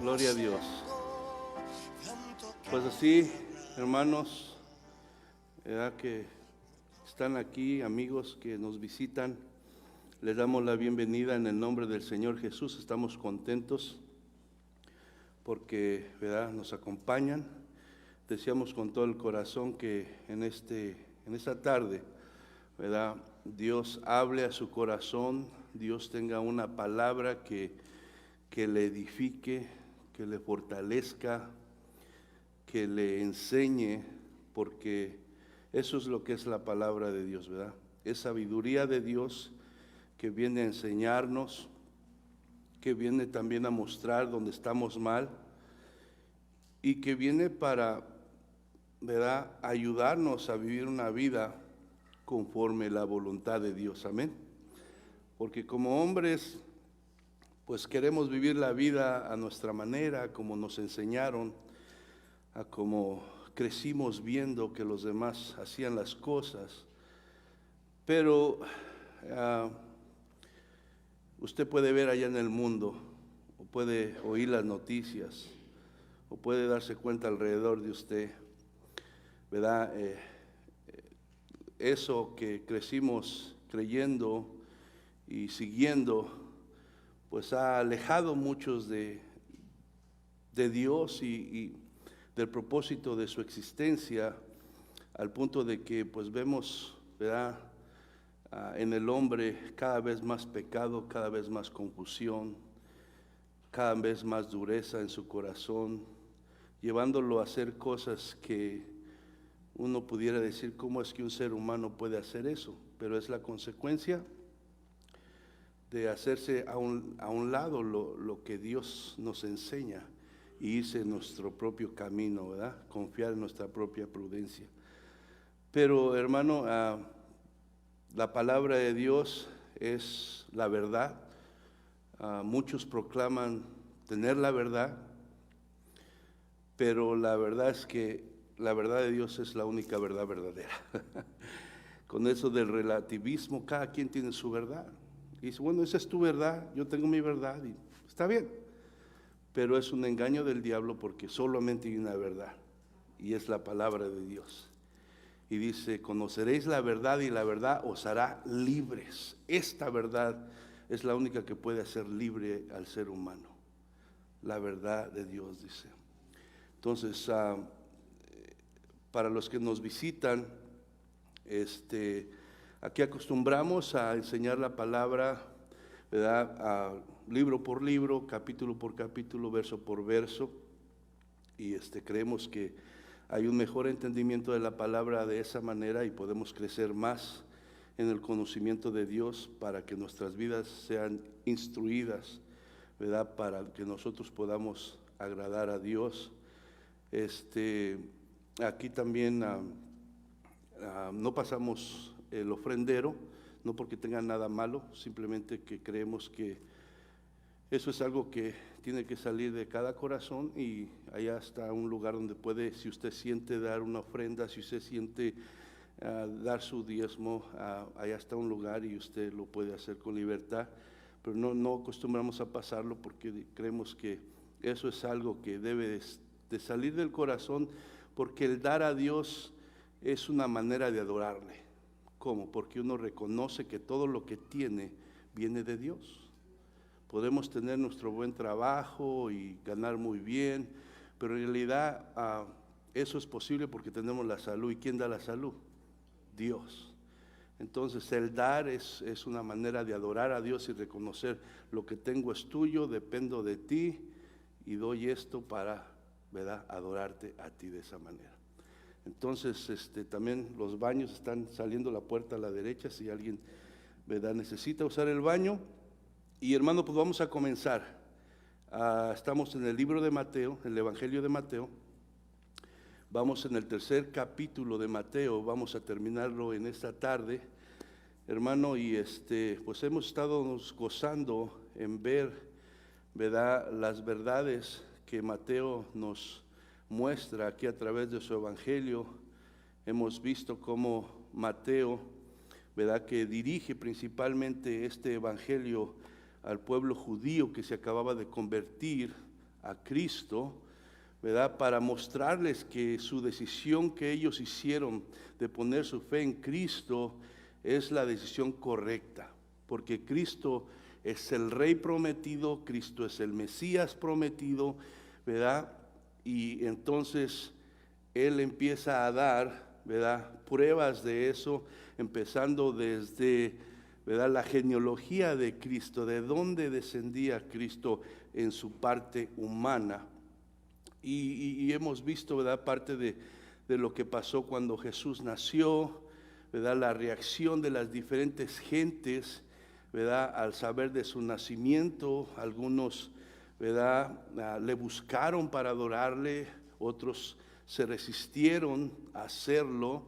Gloria a Dios. Pues así, hermanos, ¿verdad? Que están aquí, amigos que nos visitan, les damos la bienvenida en el nombre del Señor Jesús. Estamos contentos porque, ¿verdad?, nos acompañan. Deseamos con todo el corazón que en esta tarde, ¿verdad?, Dios hable a su corazón, Dios tenga una palabra que le edifique, que le fortalezca, que le enseñe, porque eso es lo que es la palabra de Dios, ¿verdad? Es sabiduría de Dios que viene a enseñarnos, que viene también a mostrar donde estamos mal y que viene para, ¿verdad?, ayudarnos a vivir una vida conforme la voluntad de Dios. Amén. Porque como hombres, pues queremos vivir la vida a nuestra manera, como nos enseñaron, a como crecimos viendo que los demás hacían las cosas. Pero usted puede ver allá en el mundo, o puede oír las noticias, o puede darse cuenta alrededor de usted, ¿verdad? Eso que crecimos creyendo y siguiendo, pues ha alejado muchos de Dios y del propósito de su existencia, al punto de que pues vemos, ¿verdad?, en el hombre cada vez más pecado, cada vez más confusión, cada vez más dureza en su corazón, llevándolo a hacer cosas que uno pudiera decir, ¿cómo es que un ser humano puede hacer eso? Pero es la consecuencia de hacerse a un lado lo que Dios nos enseña y irse en nuestro propio camino, ¿verdad? Confiar en nuestra propia prudencia. Pero hermano, la palabra de Dios es la verdad. Muchos proclaman tener la verdad, pero la verdad es que la verdad de Dios es la única verdad verdadera. Con eso del relativismo, cada quien tiene su verdad. Y dice, bueno, esa es tu verdad, yo tengo mi verdad, y está bien. Pero es un engaño del diablo porque solamente hay una verdad, y es la palabra de Dios. Y dice, conoceréis la verdad y la verdad os hará libres. Esta verdad es la única que puede hacer libre al ser humano. La verdad de Dios, dice. Entonces, para los que nos visitan, aquí acostumbramos a enseñar la palabra, ¿verdad?, libro por libro, capítulo por capítulo, verso por verso, y creemos que hay un mejor entendimiento de la palabra de esa manera y podemos crecer más en el conocimiento de Dios para que nuestras vidas sean instruidas, ¿verdad?, para que nosotros podamos agradar a Dios. Aquí también no pasamos el ofrendero, no porque tenga nada malo, simplemente que creemos que eso es algo que tiene que salir de cada corazón, y allá está un lugar donde puede, si usted siente dar una ofrenda, si usted siente dar su diezmo, allá está un lugar y usted lo puede hacer con libertad, pero no acostumbramos a pasarlo porque creemos que eso es algo que debe de salir del corazón, porque el dar a Dios es una manera de adorarle. ¿Cómo? Porque uno reconoce que todo lo que tiene viene de Dios. Podemos tener nuestro buen trabajo y ganar muy bien, pero en realidad eso es posible porque tenemos la salud. ¿Y quién da la salud? Dios. Entonces el dar es una manera de adorar a Dios y reconocer lo que tengo es tuyo, dependo de ti y doy esto para, ¿verdad?, adorarte a ti de esa manera. Entonces también los baños están saliendo la puerta a la derecha si alguien, ¿verdad?, necesita usar el baño. Y hermano, pues vamos a comenzar. Estamos en el libro de Mateo, el Evangelio de Mateo. Vamos en el 3er capítulo de Mateo, vamos a terminarlo en esta tarde, hermano, y pues hemos estado gozando en ver, ¿verdad?, las verdades que Mateo nos muestra aquí a través de su Evangelio. Hemos visto cómo Mateo, ¿verdad?, que dirige principalmente este Evangelio al pueblo judío que se acababa de convertir a Cristo, ¿verdad? Para mostrarles que su decisión que ellos hicieron de poner su fe en Cristo es la decisión correcta, porque Cristo es el Rey prometido, Cristo es el Mesías prometido, ¿verdad? Y entonces Él empieza a dar, ¿verdad?, pruebas de eso, empezando desde, ¿verdad?, la genealogía de Cristo, de dónde descendía Cristo en su parte humana. Y hemos visto, ¿verdad?, parte de lo que pasó cuando Jesús nació, ¿verdad?, la reacción de las diferentes gentes, ¿verdad?, al saber de su nacimiento. Algunos, ¿verdad?, le buscaron para adorarle, otros se resistieron a hacerlo,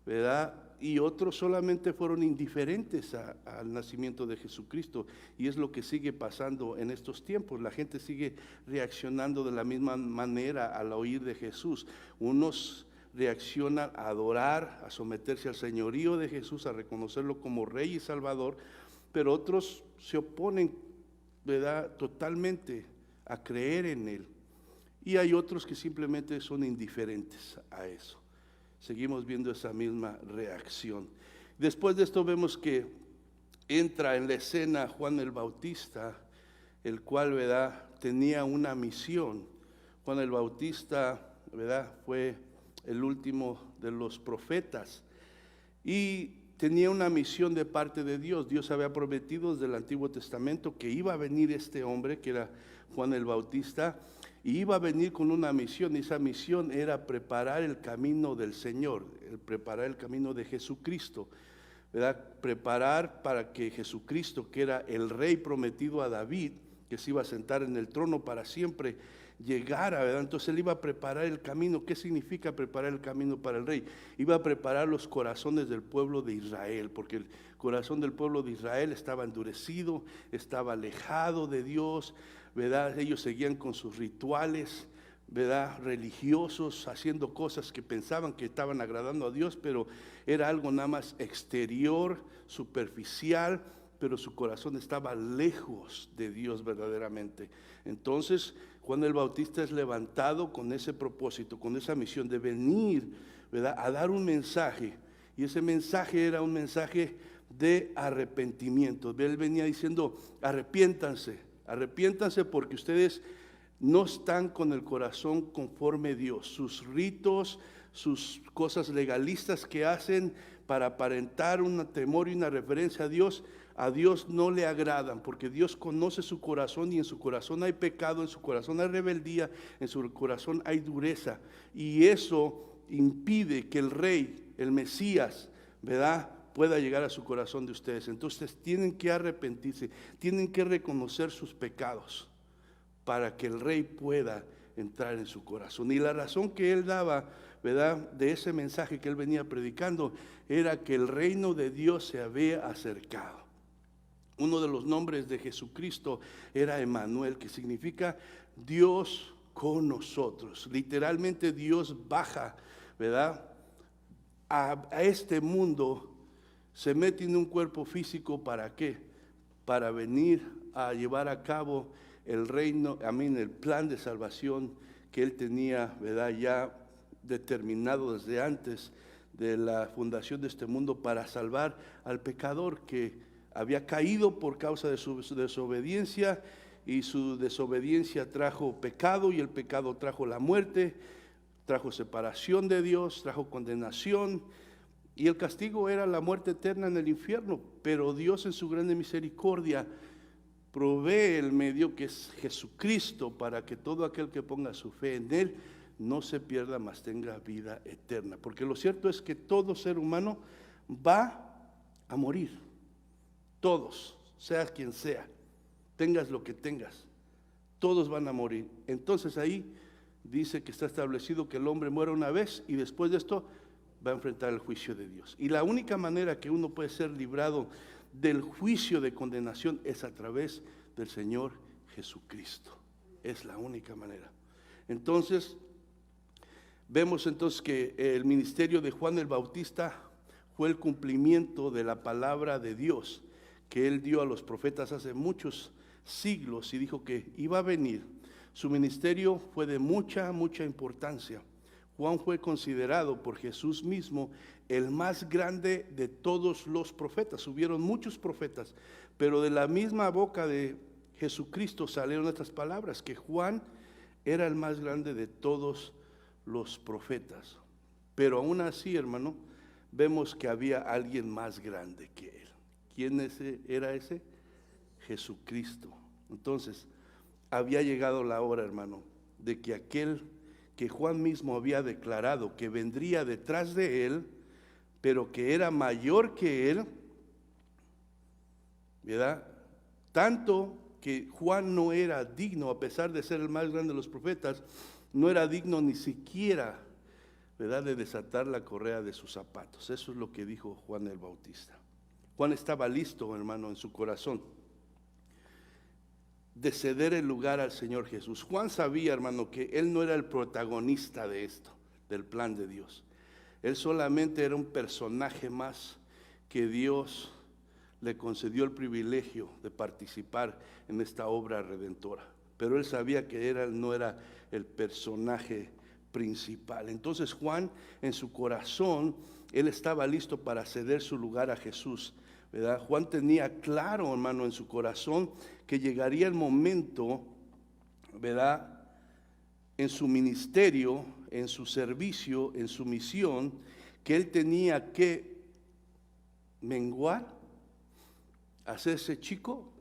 ¿verdad?, y otros solamente fueron indiferentes al nacimiento de Jesucristo. Y es lo que sigue pasando en estos tiempos. La gente sigue reaccionando de la misma manera al oír de Jesús. Unos reaccionan a adorar, a someterse al señorío de Jesús, a reconocerlo como Rey y Salvador, pero otros se oponen, ¿verdad?, totalmente a creer en Él. Y hay otros que simplemente son indiferentes a eso. Seguimos viendo esa misma reacción. Después de esto vemos que entra en la escena Juan el Bautista, el cual, ¿verdad?, tenía una misión. Juan el Bautista, ¿verdad?, fue el último de los profetas y tenía una misión de parte de Dios. Dios había prometido desde el Antiguo Testamento que iba a venir este hombre, que era Juan el Bautista, y iba a venir con una misión, y esa misión era preparar el camino del Señor, preparar el camino de Jesucristo, ¿verdad? Preparar para que Jesucristo, que era el Rey prometido a David, que se iba a sentar en el trono para siempre, llegara, ¿verdad? Entonces Él iba a preparar el camino. ¿Qué significa preparar el camino para el Rey? Iba a preparar los corazones del pueblo de Israel, porque el corazón del pueblo de Israel estaba endurecido, estaba alejado de Dios, ¿verdad? Ellos seguían con sus rituales, ¿verdad?, religiosos, haciendo cosas que pensaban que estaban agradando a Dios, pero era algo nada más exterior, superficial, pero su corazón estaba lejos de Dios verdaderamente. Entonces Juan el Bautista es levantado con ese propósito, con esa misión de venir, ¿verdad?, a dar un mensaje, y ese mensaje era un mensaje de arrepentimiento. Él venía diciendo: arrepiéntanse porque ustedes no están con el corazón conforme a Dios. Sus ritos, sus cosas legalistas que hacen para aparentar un temor y una reverencia a Dios no le agradan, porque Dios conoce su corazón, y en su corazón hay pecado, en su corazón hay rebeldía, en su corazón hay dureza, y eso impide que el Rey, el Mesías, ¿verdad?, pueda llegar a su corazón de ustedes. Entonces tienen que arrepentirse, tienen que reconocer sus pecados para que el Rey pueda entrar en su corazón. Y la razón que Él daba, ¿verdad?, de ese mensaje que Él venía predicando, era que el reino de Dios se había acercado. Uno de los nombres de Jesucristo era Emmanuel, que significa Dios con nosotros. Literalmente Dios baja, ¿verdad?, a este mundo, se mete en un cuerpo físico. ¿Para qué? Para venir a llevar a cabo el reino, el plan de salvación que Él tenía, ¿verdad?, ya determinado desde antes de la fundación de este mundo, para salvar al pecador que había caído por causa de su desobediencia, y su desobediencia trajo pecado, y el pecado trajo la muerte, trajo separación de Dios, trajo condenación, y el castigo era la muerte eterna en el infierno. Pero Dios, en su grande misericordia, provee el medio, que es Jesucristo, para que todo aquel que ponga su fe en Él no se pierda, mas tenga vida eterna. Porque lo cierto es que todo ser humano va a morir. Todos, seas quien sea, tengas lo que tengas, todos van a morir. Entonces ahí dice que está establecido que el hombre muera una vez, y después de esto va a enfrentar el juicio de Dios. Y la única manera que uno puede ser librado del juicio de condenación es a través del Señor Jesucristo. Es la única manera. Entonces, vemos entonces que el ministerio de Juan el Bautista fue el cumplimiento de la palabra de Dios que Él dio a los profetas hace muchos siglos, y dijo que iba a venir Su ministerio fue de mucha, mucha importancia. Juan fue considerado por Jesús mismo el más grande de todos los profetas. Hubieron muchos profetas, pero de la misma boca de Jesucristo salieron estas palabras, que Juan era el más grande de todos los profetas. Pero aún así, hermano, vemos que había alguien más grande que él. ¿Quién era ese? Jesucristo. Entonces, había llegado la hora, hermano, de que aquel que Juan mismo había declarado que vendría detrás de él, pero que era mayor que él, ¿verdad? Tanto que Juan no era digno, a pesar de ser el más grande de los profetas, no era digno ni siquiera, ¿verdad?, de desatar la correa de sus zapatos. Eso es lo que dijo Juan el Bautista. Juan estaba listo, hermano, en su corazón, de ceder el lugar al Señor Jesús. Juan sabía, hermano, que él no era el protagonista de esto, del plan de Dios. Él solamente era un personaje más que Dios le concedió el privilegio de participar en esta obra redentora. Pero él sabía que no era el personaje principal. Entonces Juan, en su corazón, él estaba listo para ceder su lugar a Jesús, ¿verdad? Juan tenía claro, hermano, en su corazón que llegaría el momento, ¿verdad?, en su ministerio, en su servicio, en su misión, que él tenía que menguar, hacerse chico,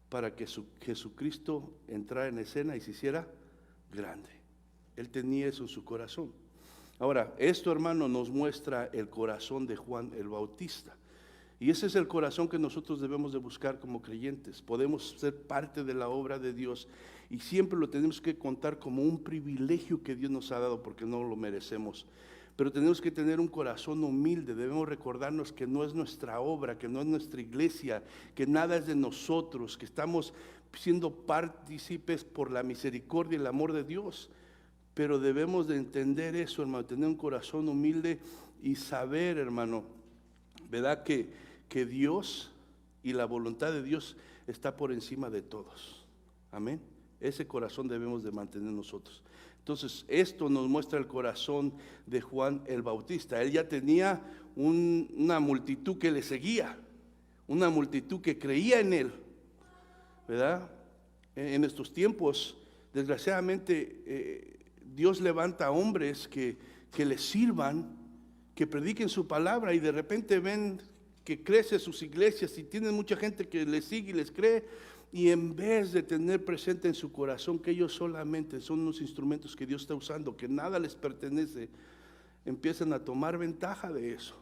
para que Jesucristo entrara en escena y se hiciera grande. Él tenía eso en su corazón. Ahora, esto, hermano, nos muestra el corazón de Juan el Bautista. Y ese es el corazón que nosotros debemos de buscar como creyentes. Podemos ser parte de la obra de Dios y siempre lo tenemos que contar como un privilegio que Dios nos ha dado, porque no lo merecemos. Pero tenemos que tener un corazón humilde. Debemos recordarnos que no es nuestra obra, que no es nuestra iglesia, que nada es de nosotros, que estamos siendo partícipes por la misericordia y el amor de Dios. Pero debemos de entender eso, hermano, tener un corazón humilde y saber, hermano, ¿verdad?, que Dios y la voluntad de Dios está por encima de todos. Amén. Ese corazón debemos de mantener nosotros. Entonces, esto nos muestra el corazón de Juan el Bautista. Él ya tenía una multitud que le seguía, una multitud que creía en él, ¿verdad? En estos tiempos, desgraciadamente, Dios levanta hombres que le sirvan, que prediquen su palabra, y de repente ven que crece sus iglesias y tienen mucha gente que les sigue y les cree, y en vez de tener presente en su corazón que ellos solamente son unos instrumentos que Dios está usando, que nada les pertenece, empiezan a tomar ventaja de eso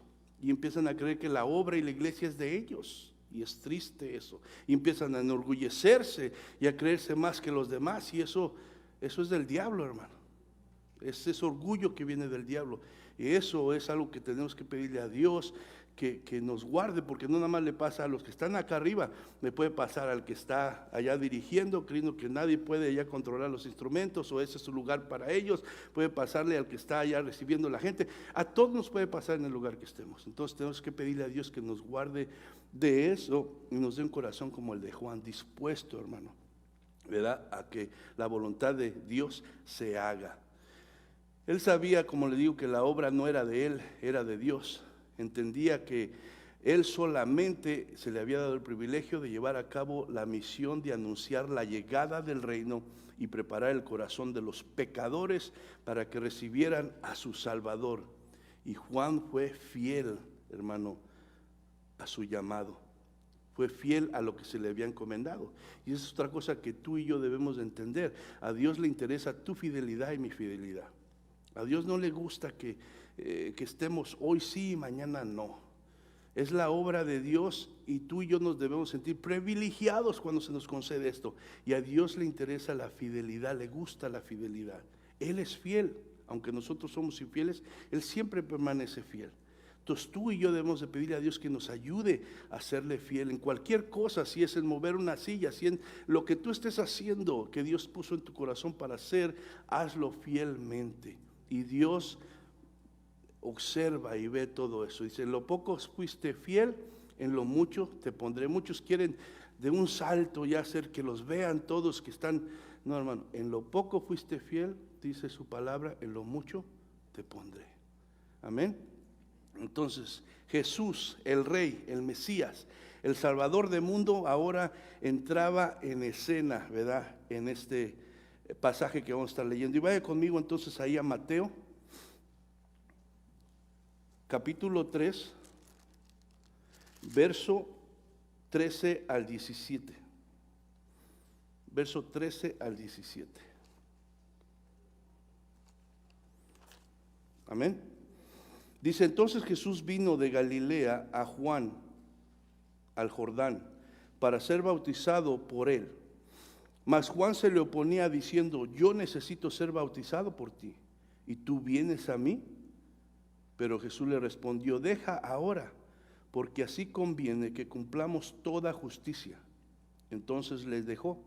y empiezan a creer que la obra y la iglesia es de ellos. Y es triste eso. Y empiezan a enorgullecerse y a creerse más que los demás, y eso es del diablo, hermano. Es ese orgullo que viene del diablo. Y eso es algo que tenemos que pedirle a Dios que nos guarde, porque no nada más le pasa a los que están acá arriba, le puede pasar al que está allá dirigiendo, creyendo que nadie puede allá controlar los instrumentos o ese es su lugar para ellos, puede pasarle al que está allá recibiendo la gente, a todos nos puede pasar en el lugar que estemos. Entonces tenemos que pedirle a Dios que nos guarde de eso y nos dé un corazón como el de Juan, dispuesto, hermano, ¿verdad?, a que la voluntad de Dios se haga. Él sabía, como le digo, que la obra no era de él, era de Dios. Entendía que él solamente se le había dado el privilegio de llevar a cabo la misión de anunciar la llegada del reino y preparar el corazón de los pecadores para que recibieran a su Salvador. Y Juan fue fiel, hermano, a su llamado. Fue fiel a lo que se le había encomendado. Y esa es otra cosa que tú y yo debemos de entender. A Dios le interesa tu fidelidad y mi fidelidad. A Dios no le gusta que estemos hoy sí y mañana no. Es la obra de Dios y tú y yo nos debemos sentir privilegiados cuando se nos concede esto. Y a Dios le interesa la fidelidad, le gusta la fidelidad. Él es fiel, aunque nosotros somos infieles, Él siempre permanece fiel. Entonces tú y yo debemos de pedirle a Dios que nos ayude a serle fiel en cualquier cosa, si es en mover una silla, si en lo que tú estés haciendo, que Dios puso en tu corazón para hacer, hazlo fielmente. Y Dios observa y ve todo eso. Dice, en lo poco fuiste fiel, en lo mucho te pondré. Muchos quieren de un salto ya hacer que los vean todos, que están No, hermano, en lo poco fuiste fiel, dice su palabra, en lo mucho te pondré. Amén. Entonces, Jesús, el Rey, el Mesías, el Salvador del mundo, ahora entraba en escena, ¿verdad? En este pasaje que vamos a estar leyendo. Y vaya conmigo entonces ahí a Mateo, capítulo 3, verso 13 al 17. Verso 13 al 17. Amén. Dice, entonces Jesús vino de Galilea a Juan, al Jordán, para ser bautizado por él. Mas Juan se le oponía diciendo, yo necesito ser bautizado por ti, ¿y tú vienes a mí? Pero Jesús le respondió, deja ahora, porque así conviene que cumplamos toda justicia. Entonces les dejó.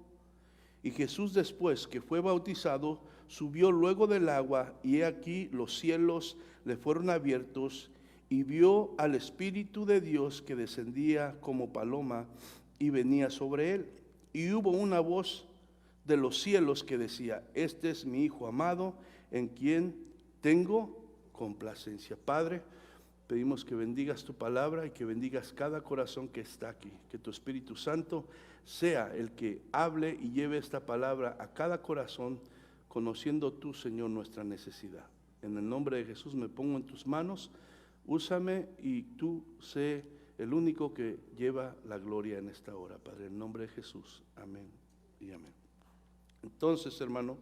Y Jesús, después que fue bautizado, subió luego del agua, y he aquí los cielos le fueron abiertos, y vio al Espíritu de Dios que descendía como paloma y venía sobre él. Y hubo una voz de los cielos que decía, este es mi Hijo amado, en quien tengo complacencia. Padre, pedimos que bendigas tu palabra y que bendigas cada corazón que está aquí. Que tu Espíritu Santo sea el que hable y lleve esta palabra a cada corazón, conociendo tú, Señor, nuestra necesidad. En el nombre de Jesús me pongo en tus manos, úsame y tú sé el único que lleva la gloria en esta hora, Padre. En el nombre de Jesús, amén y amén. Entonces, hermano,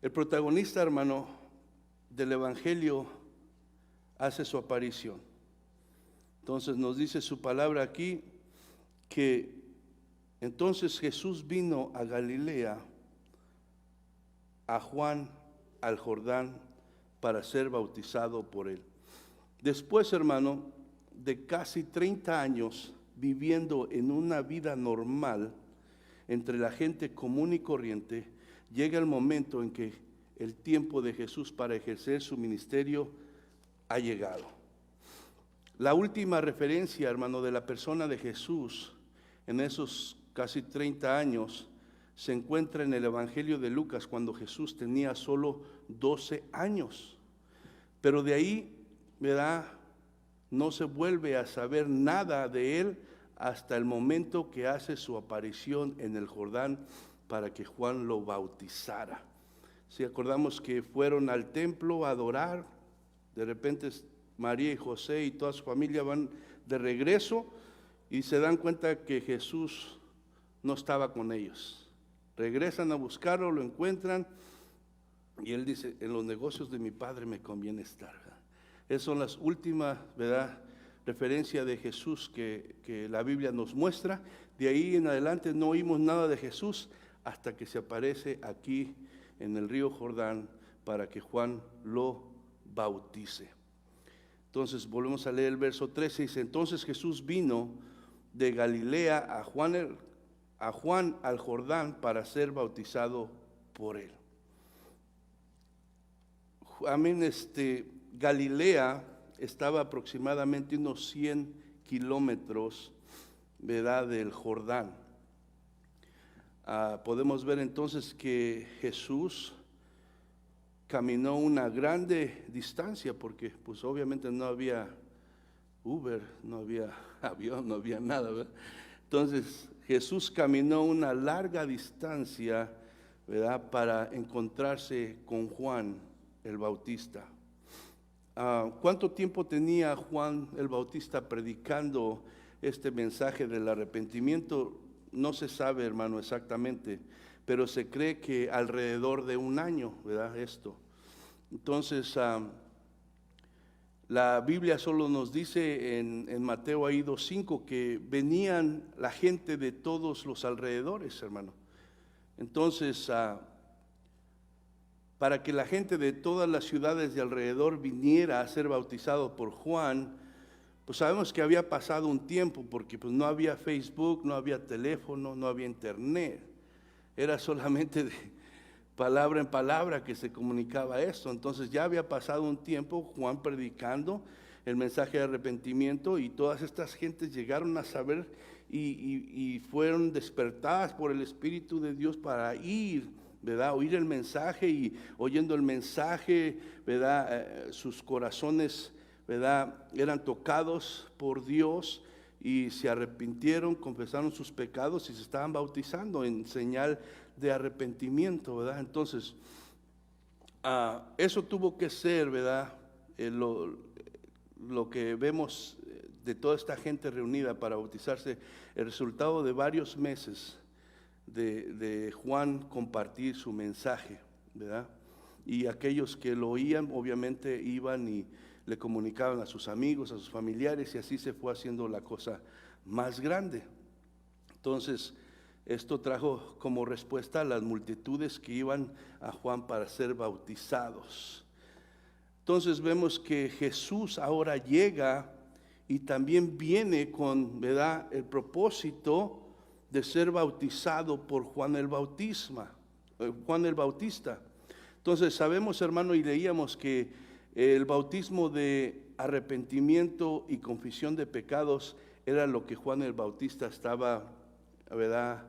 el protagonista, hermano, del Evangelio hace su aparición. Entonces nos dice su palabra aquí que entonces Jesús vino a Galilea, a Juan, al Jordán, para ser bautizado por él. Después, hermano, de casi 30 años viviendo en una vida normal entre la gente común y corriente, llega el momento en que el tiempo de Jesús para ejercer su ministerio ha llegado. La última referencia, hermano, de la persona de Jesús en esos casi 30 años se encuentra en el Evangelio de Lucas, cuando Jesús tenía solo 12 años. Pero de ahí, ¿verdad?, no se vuelve a saber nada de él hasta el momento que hace su aparición en el Jordán para que Juan lo bautizara. Si acordamos que fueron al templo a adorar, de repente María y José y toda su familia van de regreso y se dan cuenta que Jesús no estaba con ellos. Regresan a buscarlo, lo encuentran y él dice, en los negocios de mi padre me conviene estar. Esas son las últimas, ¿verdad?, referencia de Jesús que la Biblia nos muestra. De ahí en adelante no oímos nada de Jesús hasta que se aparece aquí en el río Jordán para que Juan lo bautice. Entonces volvemos a leer el verso 13, dice, entonces Jesús vino de Galilea a Juan al Jordán para ser bautizado por él. Amén. Galilea estaba aproximadamente unos 100 kilómetros, ¿verdad?, del Jordán. Podemos ver entonces que Jesús caminó una grande distancia, porque pues obviamente no había Uber, no había avión, no había nada, ¿verdad? Entonces Jesús caminó una larga distancia, ¿verdad?, para encontrarse con Juan el Bautista. ¿Cuánto tiempo tenía Juan el Bautista predicando este mensaje del arrepentimiento? No se sabe, hermano, exactamente, pero se cree que alrededor de un año, ¿verdad? Entonces, la Biblia solo nos dice en Mateo ahí 2:5 que venían la gente de todos los alrededores, hermano. Entonces, para que la gente de todas las ciudades de alrededor viniera a ser bautizado por Juan, pues sabemos que había pasado un tiempo, porque pues no había Facebook, no había teléfono, no había internet. Era solamente de palabra en palabra que se comunicaba esto. Entonces ya había pasado un tiempo Juan predicando, el mensaje de arrepentimiento, y todas estas gentes llegaron a saber y fueron despertadas por el Espíritu de Dios para ir, ¿verdad? Oír el mensaje, y oyendo el mensaje, ¿verdad? Sus corazones, ¿verdad? Eran tocados por Dios y se arrepintieron, confesaron sus pecados y se estaban bautizando en señal de arrepentimiento, ¿verdad? Entonces, eso tuvo que ser, ¿verdad? Lo que vemos de toda esta gente reunida para bautizarse, el resultado de varios meses de Juan compartir su mensaje, ¿verdad? Y aquellos que lo oían obviamente iban y le comunicaban a sus amigos, a sus familiares, y así se fue haciendo la cosa más grande. Entonces, esto trajo como respuesta a las multitudes que iban a Juan para ser bautizados. Entonces vemos que Jesús ahora llega y también viene con, ¿verdad?, el propósito de ser bautizado por Juan el Bautista. Entonces sabemos, hermano, y leíamos que el bautismo de arrepentimiento y confesión de pecados era lo que Juan el Bautista estaba, ¿verdad?,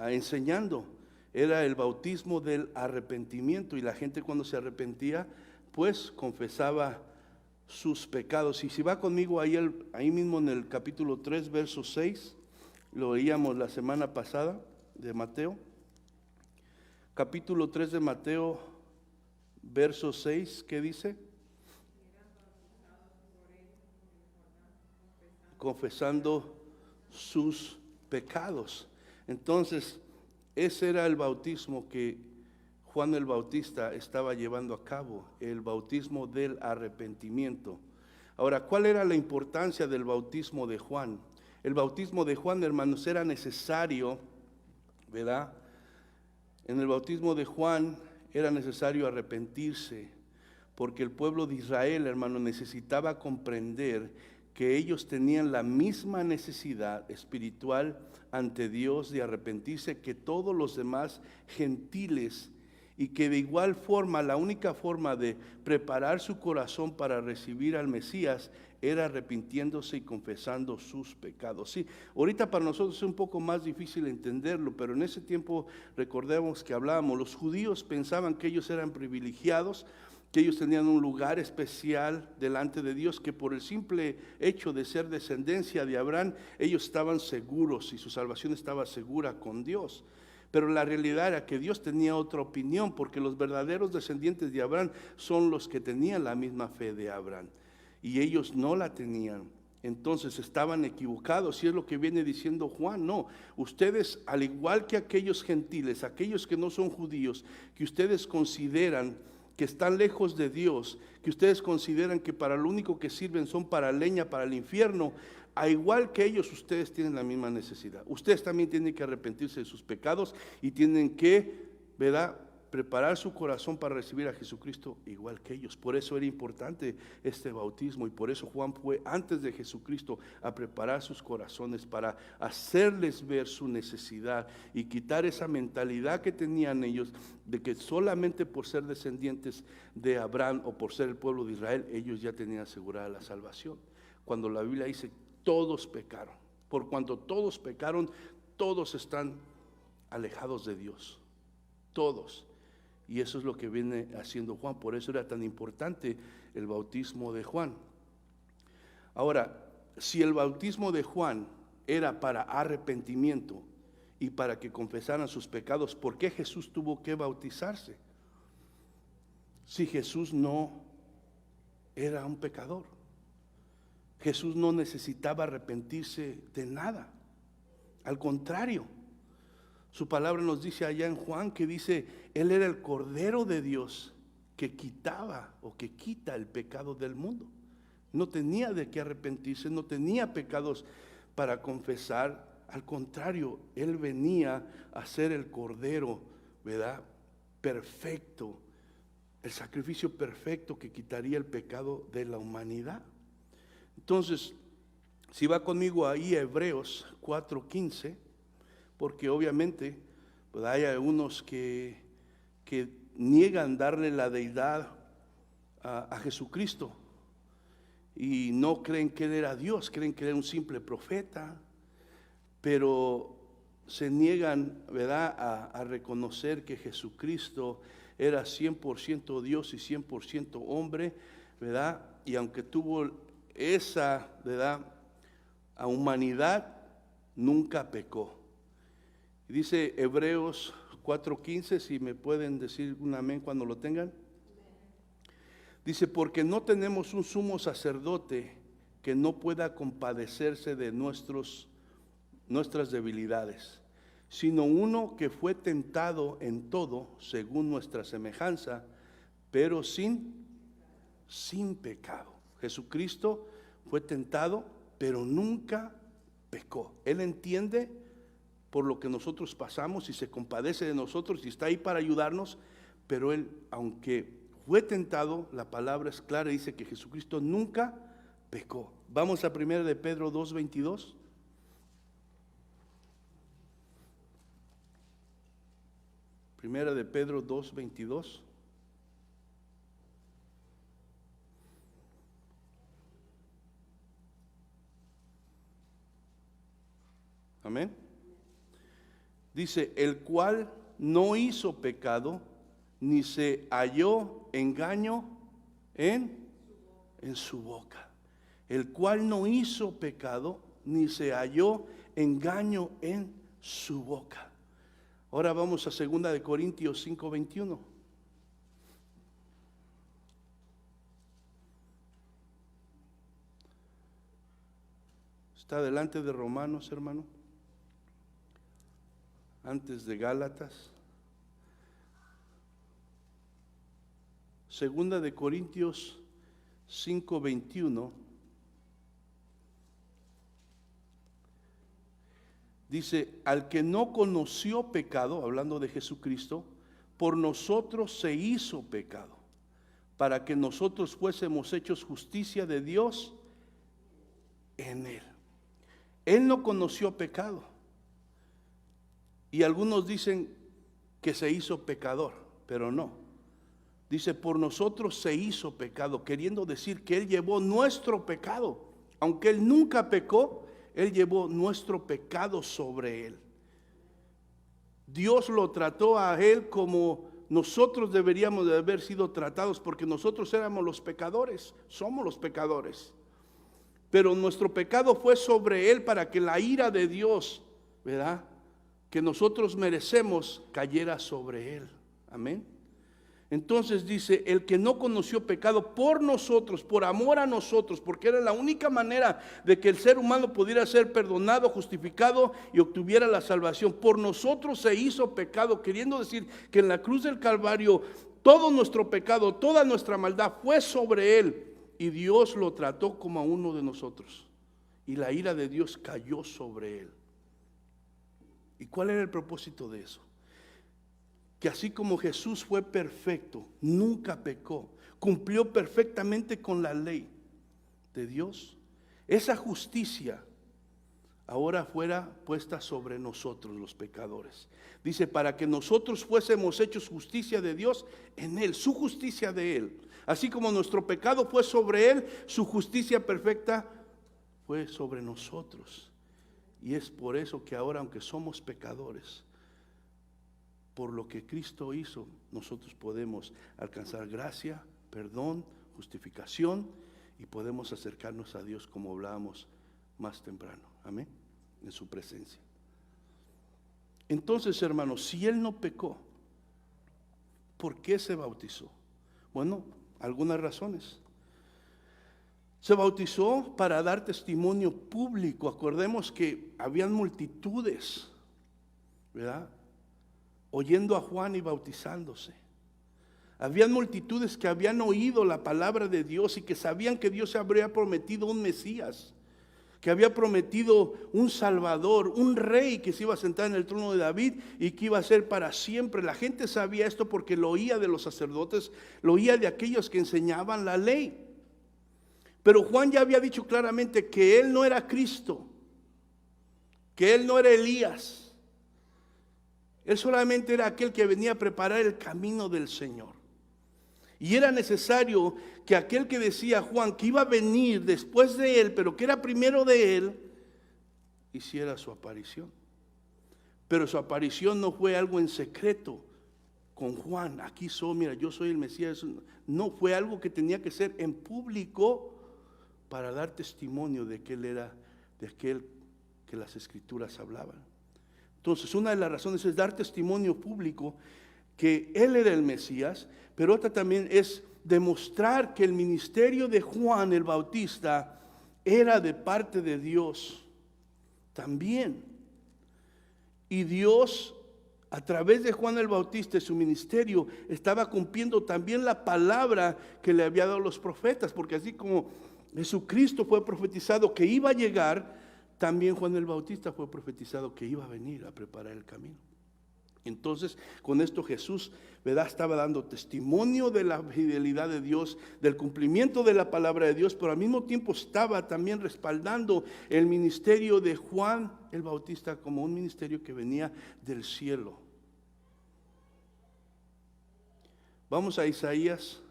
enseñando. Era el bautismo del arrepentimiento, y la gente cuando se arrepentía pues confesaba sus pecados. Y si va conmigo ahí mismo en el capítulo 3, verso 6, lo leíamos la semana pasada de Mateo. Capítulo 3 de Mateo, verso 6, ¿qué dice? Confesando sus pecados. Entonces, ese era el bautismo que Juan el Bautista estaba llevando a cabo, el bautismo del arrepentimiento. Ahora, ¿cuál era la importancia del bautismo de Juan? El bautismo de Juan, hermanos, era necesario, ¿verdad? En el bautismo de Juan era necesario arrepentirse, porque el pueblo de Israel, hermano, necesitaba comprender que ellos tenían la misma necesidad espiritual ante Dios de arrepentirse que todos los demás gentiles, y que de igual forma la única forma de preparar su corazón para recibir al Mesías era arrepintiéndose y confesando sus pecados. Sí, ahorita para nosotros es un poco más difícil entenderlo, pero en ese tiempo recordemos que hablábamos, los judíos pensaban que ellos eran privilegiados, que ellos tenían un lugar especial delante de Dios, que por el simple hecho de ser descendencia de Abraham, ellos estaban seguros y su salvación estaba segura con Dios. Pero la realidad era que Dios tenía otra opinión, porque los verdaderos descendientes de Abraham son los que tenían la misma fe de Abraham, y ellos no la tenían. Entonces estaban equivocados, y es lo que viene diciendo Juan. No, ustedes, al igual que aquellos gentiles, aquellos que no son judíos, que ustedes consideran que están lejos de Dios, que ustedes consideran que para lo único que sirven son para leña, para el infierno, a igual que ellos, ustedes tienen la misma necesidad. Ustedes también tienen que arrepentirse de sus pecados y tienen que, ¿verdad?, preparar su corazón para recibir a Jesucristo igual que ellos. Por eso era importante este bautismo, y por eso Juan fue antes de Jesucristo a preparar sus corazones para hacerles ver su necesidad y quitar esa mentalidad que tenían ellos de que solamente por ser descendientes de Abraham o por ser el pueblo de Israel ellos ya tenían asegurada la salvación. Cuando la Biblia dice todos pecaron, por cuanto todos pecaron, todos están alejados de Dios, todos. Y eso es lo que viene haciendo Juan. Por eso era tan importante el bautismo de Juan. Ahora, si el bautismo de Juan era para arrepentimiento y para que confesaran sus pecados, ¿por qué Jesús tuvo que bautizarse? Si Jesús no era un pecador. Jesús no necesitaba arrepentirse de nada. Al contrario, su palabra nos dice allá en Juan que dice, Él era el Cordero de Dios que quitaba o que quita el pecado del mundo. No tenía de qué arrepentirse, no tenía pecados para confesar. Al contrario, Él venía a ser el Cordero, ¿verdad?, perfecto, el sacrificio perfecto que quitaría el pecado de la humanidad. Entonces, si va conmigo ahí a Hebreos 4:15, porque obviamente pues hay algunos que niegan darle la deidad a Jesucristo, y no creen que él era Dios, creen que era un simple profeta, pero se niegan, ¿verdad?, a reconocer que Jesucristo era 100% Dios y 100% hombre, ¿verdad? Y aunque tuvo esa, ¿verdad?, a humanidad, nunca pecó. Dice Hebreos 4:15, si me pueden decir un amén cuando lo tengan. Dice, porque no tenemos un sumo sacerdote que no pueda compadecerse de nuestras debilidades, sino uno que fue tentado en todo según nuestra semejanza, pero sin pecado. Jesucristo fue tentado, pero nunca pecó. Él entiende por lo que nosotros pasamos y se compadece de nosotros y está ahí para ayudarnos, pero él, aunque fue tentado, la palabra es clara, dice que Jesucristo nunca pecó. Vamos a 1 de Pedro 2:22. Primera de Pedro 2:22. Amén. Dice, el cual no hizo pecado, ni se halló engaño en su boca. El cual no hizo pecado, ni se halló engaño en su boca. Ahora vamos a 2 de Corintios 5:21. Está delante de Romanos, hermano. Antes de Gálatas. 2 de Corintios 5:21. Dice, al que no conoció pecado, hablando de Jesucristo, por nosotros se hizo pecado, para que nosotros fuésemos hechos justicia de Dios en él. Él no conoció pecado. Y algunos dicen que se hizo pecador, pero no. Dice, por nosotros se hizo pecado, queriendo decir que Él llevó nuestro pecado. Aunque Él nunca pecó, Él llevó nuestro pecado sobre Él. Dios lo trató a Él como nosotros deberíamos de haber sido tratados, porque nosotros éramos los pecadores, somos los pecadores. Pero nuestro pecado fue sobre Él para que la ira de Dios, ¿verdad?, que nosotros merecemos, cayera sobre Él. Amén. Entonces dice, el que no conoció pecado por nosotros, por amor a nosotros, porque era la única manera de que el ser humano pudiera ser perdonado, justificado y obtuviera la salvación. Por nosotros se hizo pecado, queriendo decir que en la cruz del Calvario todo nuestro pecado, toda nuestra maldad fue sobre Él, y Dios lo trató como a uno de nosotros, y la ira de Dios cayó sobre Él. ¿Y cuál era el propósito de eso? Que así como Jesús fue perfecto, nunca pecó, cumplió perfectamente con la ley de Dios, esa justicia ahora fuera puesta sobre nosotros los pecadores. Dice, para que nosotros fuésemos hechos justicia de Dios en Él, su justicia de Él. Así como nuestro pecado fue sobre Él, su justicia perfecta fue sobre nosotros. Y es por eso que ahora, aunque somos pecadores, por lo que Cristo hizo, nosotros podemos alcanzar gracia, perdón, justificación, y podemos acercarnos a Dios como hablábamos más temprano. Amén. En su presencia. Entonces, hermanos, si Él no pecó, ¿por qué se bautizó? Bueno, algunas razones. Se bautizó para dar testimonio público. Acordemos que habían multitudes, ¿verdad?, oyendo a Juan y bautizándose. Habían multitudes que habían oído la palabra de Dios y que sabían que Dios habría prometido un Mesías, que había prometido un Salvador, un rey que se iba a sentar en el trono de David y que iba a ser para siempre. La gente sabía esto porque lo oía de los sacerdotes, lo oía de aquellos que enseñaban la ley. Pero Juan ya había dicho claramente que él no era Cristo, que él no era Elías. Él solamente era aquel que venía a preparar el camino del Señor. Y era necesario que aquel que decía Juan que iba a venir después de él, pero que era primero de él, hiciera su aparición. Pero su aparición no fue algo en secreto con Juan. Aquí soy, mira, yo soy el Mesías. No, fue algo que tenía que ser en público para dar testimonio de que él era de aquel que las Escrituras hablaban. Entonces, una de las razones es dar testimonio público que él era el Mesías, pero otra también es demostrar que el ministerio de Juan el Bautista era de parte de Dios también. Y Dios, a través de Juan el Bautista y su ministerio, estaba cumpliendo también la palabra que le había dado los profetas, porque así como Jesucristo fue profetizado que iba a llegar, también Juan el Bautista fue profetizado que iba a venir a preparar el camino. Entonces, con esto Jesús, ¿verdad?, estaba dando testimonio de la fidelidad de Dios, del cumplimiento de la palabra de Dios, pero al mismo tiempo estaba también respaldando el ministerio de Juan el Bautista como un ministerio que venía del cielo. Vamos a Isaías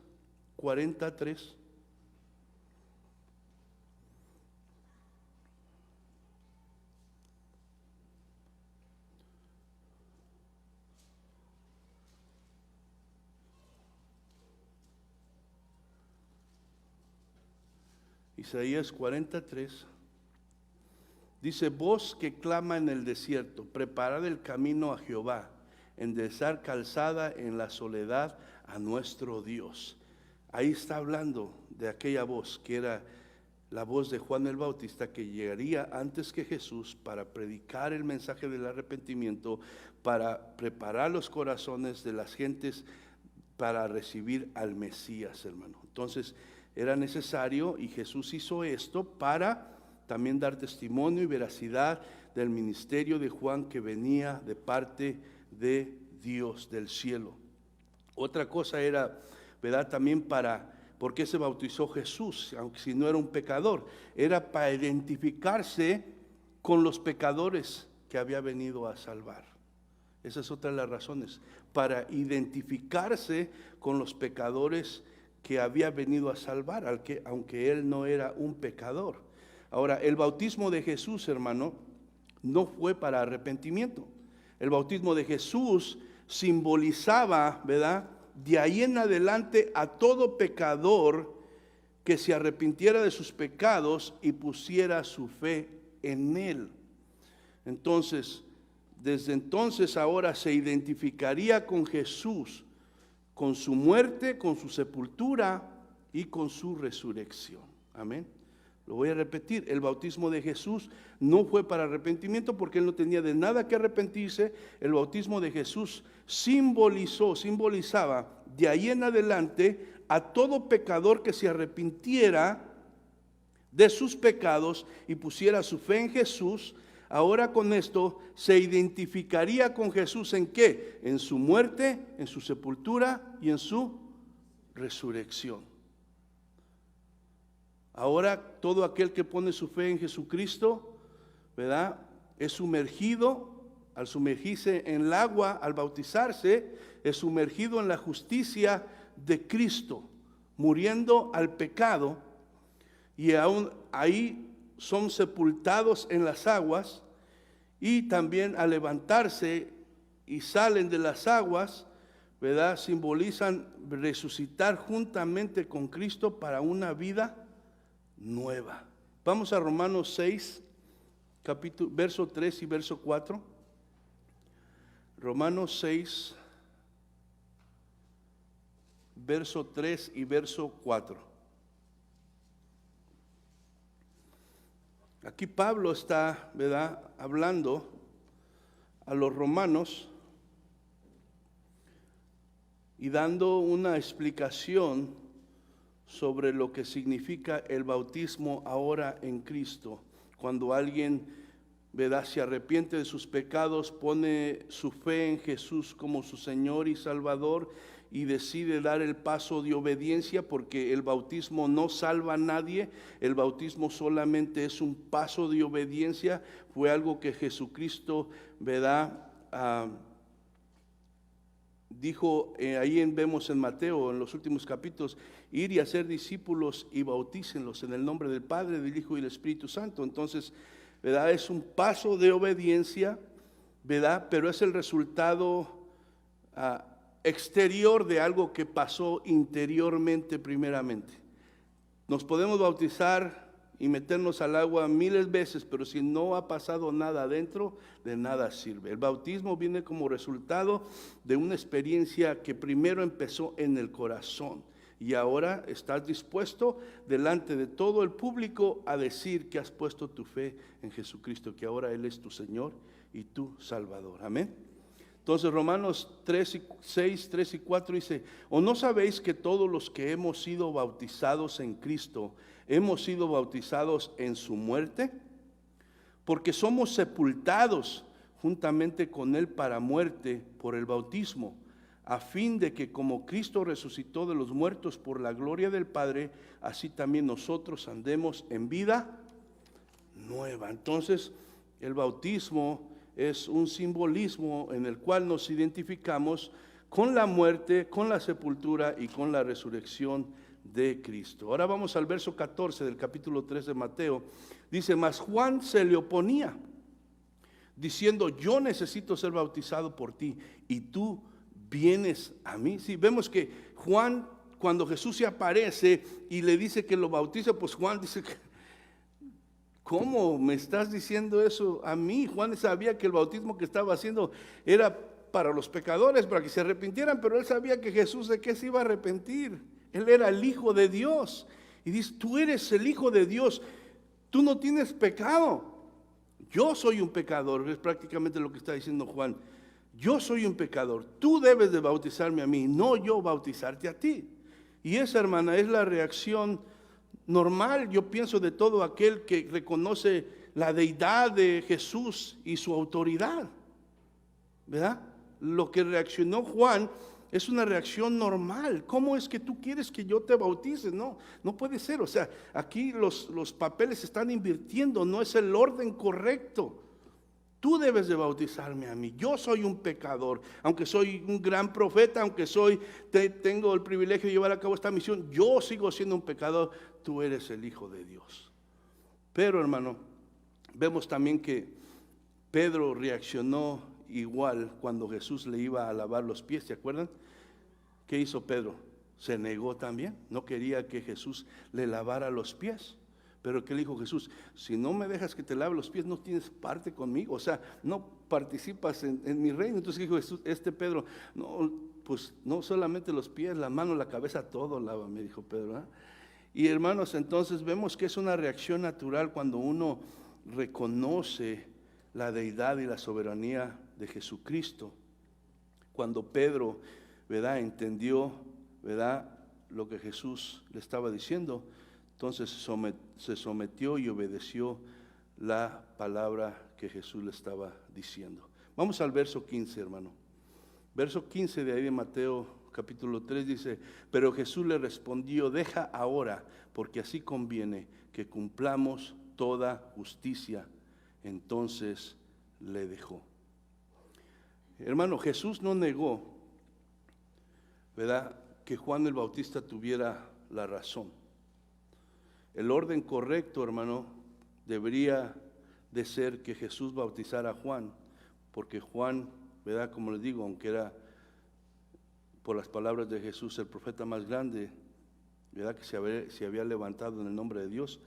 43. Isaías 43, dice: voz que clama en el desierto, preparad el camino a Jehová, enderezar calzada en la soledad a nuestro Dios. Ahí está hablando de aquella voz que era la voz de Juan el Bautista, que llegaría antes que Jesús para predicar el mensaje del arrepentimiento, para preparar los corazones de las gentes para recibir al Mesías, hermano. Entonces, era necesario, y Jesús hizo esto para también dar testimonio y veracidad del ministerio de Juan que venía de parte de Dios, del cielo. Otra cosa era, ¿verdad?, también ¿por qué se bautizó Jesús? Aunque si no era un pecador, era para identificarse con los pecadores que había venido a salvar. Esa es otra de las razones, para identificarse con los pecadores que había venido a salvar, aunque él no era un pecador. Ahora, el bautismo de Jesús, hermano, no fue para arrepentimiento. El bautismo de Jesús simbolizaba, ¿verdad?, de ahí en adelante a todo pecador que se arrepintiera de sus pecados y pusiera su fe en él. Entonces, desde entonces ahora se identificaría con Jesús, con su muerte, con su sepultura y con su resurrección. Amén. Lo voy a repetir: el bautismo de Jesús no fue para arrepentimiento, porque él no tenía de nada que arrepentirse. El bautismo de Jesús simbolizaba de ahí en adelante a todo pecador que se arrepintiera de sus pecados y pusiera su fe en Jesús. Ahora con esto se identificaría con Jesús ¿en qué? En su muerte, en su sepultura y en su resurrección. Ahora todo aquel que pone su fe en Jesucristo, ¿verdad?, es sumergido. Al sumergirse en el agua, al bautizarse, es sumergido en la justicia de Cristo, muriendo al pecado, y aún ahí son sepultados en las aguas. Y también al levantarse y salen de las aguas, ¿verdad?, simbolizan resucitar juntamente con Cristo para una vida nueva. Vamos a Romanos 6, verso 3 y verso 4. Romanos 6, verso 3 y verso 4. Aquí Pablo está, ¿verdad?, hablando a los romanos y dando una explicación sobre lo que significa el bautismo ahora en Cristo. Cuando alguien, ¿verdad?, se arrepiente de sus pecados, pone su fe en Jesús como su Señor y Salvador y decide dar el paso de obediencia, porque el bautismo no salva a nadie. El bautismo solamente es un paso de obediencia. Fue algo que Jesucristo, ¿verdad?, dijo, vemos en Mateo, en los últimos capítulos, ir y hacer discípulos y bautícenlos en el nombre del Padre, del Hijo y del Espíritu Santo. Entonces, ¿verdad? Es un paso de obediencia, ¿verdad? Pero es el resultado exterior de algo que pasó interiormente primeramente. Nos podemos bautizar y meternos al agua miles de veces, pero si no ha pasado nada adentro, de nada sirve. El bautismo viene como resultado de una experiencia que primero empezó en el corazón y ahora estás dispuesto delante de todo el público a decir que has puesto tu fe en Jesucristo, que ahora Él es tu Señor y tu Salvador. Amén. Entonces Romanos 6, 3 y 4 dice, ¿o no sabéis que todos los que hemos sido bautizados en Cristo, hemos sido bautizados en su muerte? Porque somos sepultados juntamente con Él para muerte por el bautismo, a fin de que como Cristo resucitó de los muertos por la gloria del Padre, así también nosotros andemos en vida nueva. Entonces el bautismo es un simbolismo en el cual nos identificamos con la muerte, con la sepultura y con la resurrección de Cristo. Ahora vamos al verso 14 del capítulo 3 de Mateo. Dice, mas Juan se le oponía, diciendo, yo necesito ser bautizado por ti y tú vienes a mí. Sí, vemos que Juan, cuando Jesús se aparece y le dice que lo bautiza, pues Juan dice que, ¿cómo me estás diciendo eso a mí? Juan sabía que el bautismo que estaba haciendo era para los pecadores, para que se arrepintieran, pero él sabía que Jesús de qué se iba a arrepentir. Él era el Hijo de Dios. Y dice, tú eres el Hijo de Dios, tú no tienes pecado. Yo soy un pecador, es prácticamente lo que está diciendo Juan. Yo soy un pecador, tú debes de bautizarme a mí, no yo bautizarte a ti. Y esa, hermana, es la reacción normal, yo pienso, de todo aquel que reconoce la deidad de Jesús y su autoridad, ¿verdad? Lo que reaccionó Juan es una reacción normal. ¿Cómo es que tú quieres que yo te bautice? No, no puede ser. O sea, aquí los papeles se están invirtiendo, no es el orden correcto. Tú debes de bautizarme a mí. Yo soy un pecador, aunque soy un gran profeta, aunque tengo el privilegio de llevar a cabo esta misión, yo sigo siendo un pecador. Tú eres el Hijo de Dios. Pero, hermano, vemos también que Pedro reaccionó igual cuando Jesús le iba a lavar los pies. ¿Se acuerdan? ¿Qué hizo Pedro? Se negó también. No quería que Jesús le lavara los pies. Pero ¿qué le dijo Jesús? Si no me dejas que te lave los pies, no tienes parte conmigo. O sea, no participas en mi reino. Entonces dijo Jesús, Pedro, no, pues no solamente los pies, la mano, la cabeza, todo lava, me dijo Pedro, ¿eh? Y hermanos, entonces vemos que es una reacción natural cuando uno reconoce la deidad y la soberanía de Jesucristo. Cuando Pedro, ¿verdad?, entendió, ¿verdad?, lo que Jesús le estaba diciendo, entonces se sometió y obedeció la palabra que Jesús le estaba diciendo. Vamos al verso 15, hermano. Verso 15 de ahí de Mateo capítulo 3 dice, pero Jesús le respondió, deja ahora, porque así conviene que cumplamos toda justicia. Entonces le dejó. Hermano, Jesús no negó, ¿verdad?, que Juan el Bautista tuviera la razón. El orden correcto, hermano, debería de ser que Jesús bautizara a Juan, porque Juan, ¿verdad?, como les digo, aunque era, por las palabras de Jesús, el profeta más grande, ¿verdad?, que se había levantado en el nombre de Dios,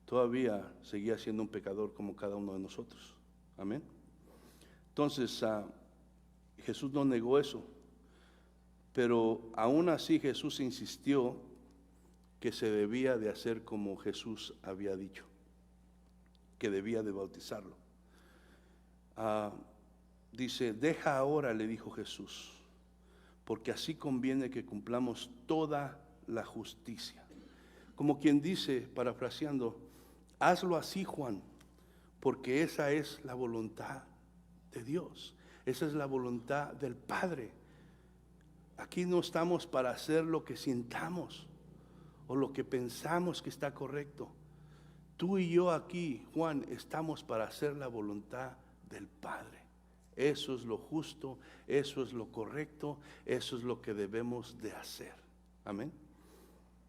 todavía seguía siendo un pecador como cada uno de nosotros. Amén. Entonces, Jesús no negó eso, pero aún así Jesús insistió que se debía de hacer como Jesús había dicho, que debía de bautizarlo. Dice, deja ahora, le dijo Jesús, porque así conviene que cumplamos toda la justicia. Como quien dice, parafraseando, hazlo así, Juan, porque esa es la voluntad de Dios, esa es la voluntad del Padre. Aquí no estamos para hacer lo que sintamos o lo que pensamos que está correcto. Tú y yo aquí, Juan, estamos para hacer la voluntad del Padre. Eso es lo justo, eso es lo correcto, eso es lo que debemos de hacer. Amén.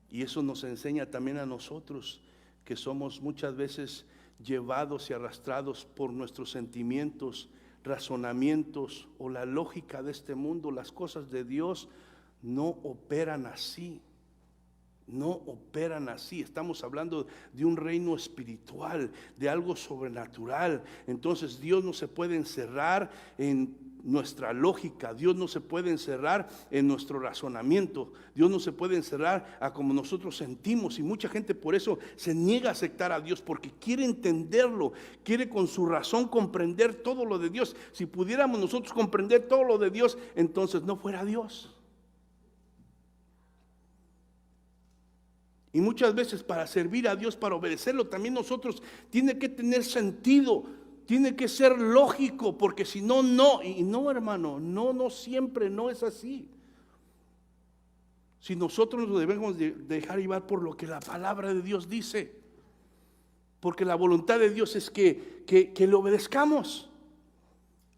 Y eso nos enseña también a nosotros, que somos muchas veces llevados y arrastrados por nuestros sentimientos, razonamientos o la lógica de este mundo. Las cosas de Dios no operan así. No operan así. Estamos hablando de un reino espiritual, de algo sobrenatural. Entonces Dios no se puede encerrar en nuestra lógica. Dios no se puede encerrar en nuestro razonamiento. Dios no se puede encerrar a como nosotros sentimos. Y mucha gente por eso se niega a aceptar a Dios, porque quiere entenderlo, quiere con su razón comprender todo lo de Dios. Si pudiéramos nosotros comprender todo lo de Dios, entonces no fuera Dios. Y muchas veces para servir a Dios, para obedecerlo, también nosotros tiene que tener sentido, tiene que ser lógico, porque si no, no. Y no, hermano, no siempre, no es así. Si nosotros nos debemos de dejar llevar por lo que la palabra de Dios dice, porque la voluntad de Dios es que le obedezcamos.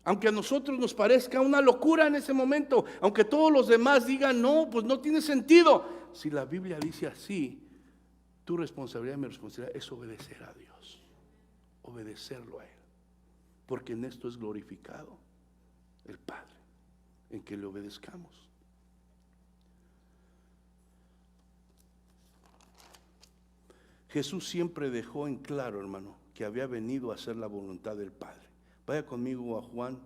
Aunque a nosotros nos parezca una locura en ese momento, aunque todos los demás digan no, pues no tiene sentido. Si la Biblia dice así, tu responsabilidad y mi responsabilidad es obedecer a Dios, obedecerlo a Él, porque en esto es glorificado el Padre, en que le obedezcamos. Jesús siempre dejó en claro, hermano, que había venido a hacer la voluntad del Padre. Vaya conmigo a Juan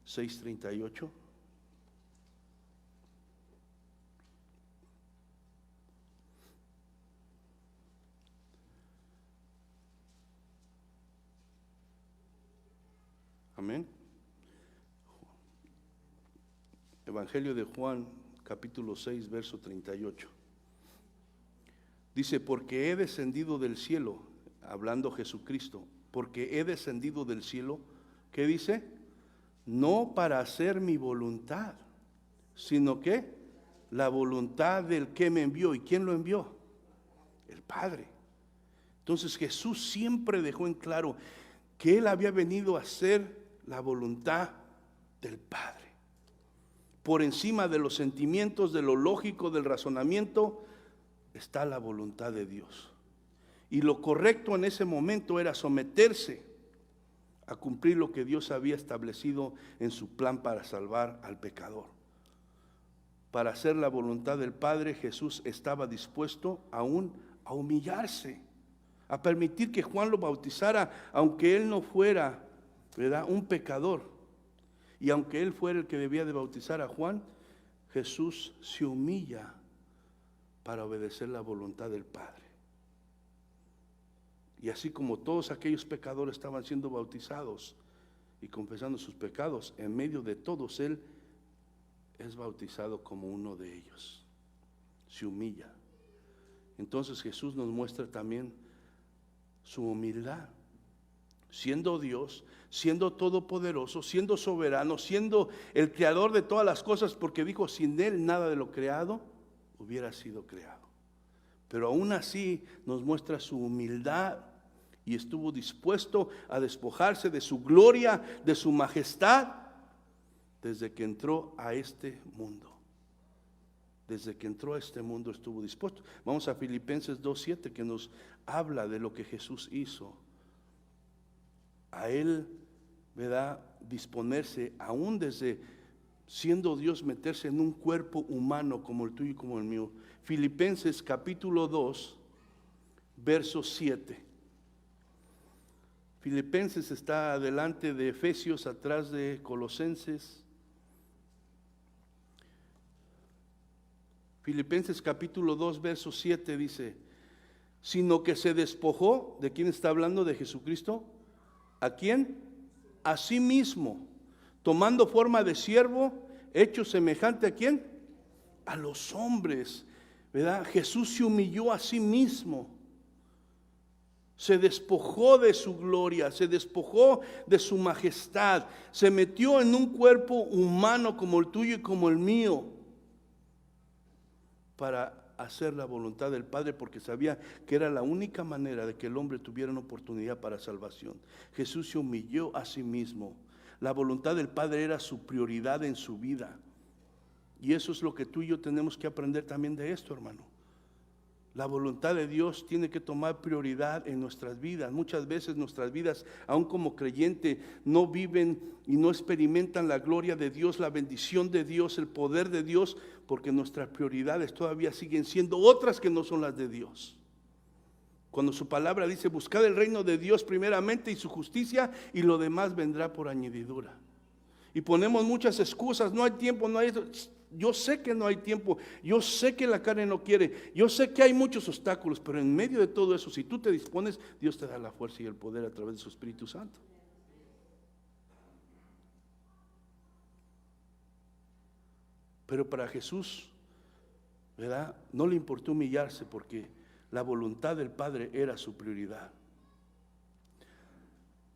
6:38. Amén. Evangelio de Juan, capítulo 6, verso 38. Dice, porque he descendido del cielo, hablando Jesucristo, porque he descendido del cielo, ¿qué dice? No para hacer mi voluntad, sino que la voluntad del que me envió. ¿Y quién lo envió? El Padre. Entonces Jesús siempre dejó en claro que Él había venido a hacer la voluntad del Padre. Por encima de los sentimientos, de lo lógico, del razonamiento, está la voluntad de Dios. Y lo correcto en ese momento era someterse a cumplir lo que Dios había establecido en su plan para salvar al pecador. Para hacer la voluntad del Padre, Jesús estaba dispuesto aún a humillarse, a permitir que Juan lo bautizara, aunque él no fuera, ¿verdad?, un pecador. Y aunque él fuera el que debía de bautizar a Juan, Jesús se humilla para obedecer la voluntad del Padre. Y así como todos aquellos pecadores estaban siendo bautizados y confesando sus pecados, en medio de todos Él es bautizado como uno de ellos. Se humilla. Entonces Jesús nos muestra también su humildad. Siendo Dios, siendo todopoderoso, siendo soberano, siendo el creador de todas las cosas, porque dijo, sin Él nada de lo creado hubiera sido creado. Pero aún así nos muestra su humildad y estuvo dispuesto a despojarse de su gloria, de su majestad, desde que entró a este mundo. Desde que entró a este mundo estuvo dispuesto. Vamos a Filipenses 2:7, que nos habla de lo que Jesús hizo. A Él, ¿verdad?, disponerse, aún desde siendo Dios, meterse en un cuerpo humano como el tuyo y como el mío. Filipenses capítulo 2, verso 7. Filipenses está adelante de Efesios, atrás de Colosenses. Filipenses capítulo 2, verso 7 dice, sino que se despojó, ¿de quién está hablando? De Jesucristo. ¿A quién? A sí mismo, tomando forma de siervo, hecho semejante ¿a quién? A los hombres, ¿verdad? Jesús se humilló a sí mismo, se despojó de su gloria, se despojó de su majestad, se metió en un cuerpo humano como el tuyo y como el mío, para hacer la voluntad del Padre, porque sabía que era la única manera de que el hombre tuviera una oportunidad para salvación. Jesús se humilló a sí mismo, La voluntad del Padre era su prioridad en su vida. Y eso es lo que tú y yo tenemos que aprender también de esto, hermano. La voluntad de Dios tiene que tomar prioridad en nuestras vidas. Muchas veces nuestras vidas, aun como creyente, no viven y no experimentan la gloria de Dios, la bendición de Dios, el poder de Dios, porque nuestras prioridades todavía siguen siendo otras que no son las de Dios. Cuando su palabra dice, buscad el reino de Dios primeramente y su justicia, y lo demás vendrá por añadidura. Y ponemos muchas excusas, no hay tiempo, no hay... Yo sé que no hay tiempo, yo sé que la carne no quiere, yo sé que hay muchos obstáculos, pero en medio de todo eso, si tú te dispones, Dios te da la fuerza y el poder a través de su Espíritu Santo. Pero para Jesús, ¿verdad? No le importó humillarse porque la voluntad del Padre era su prioridad.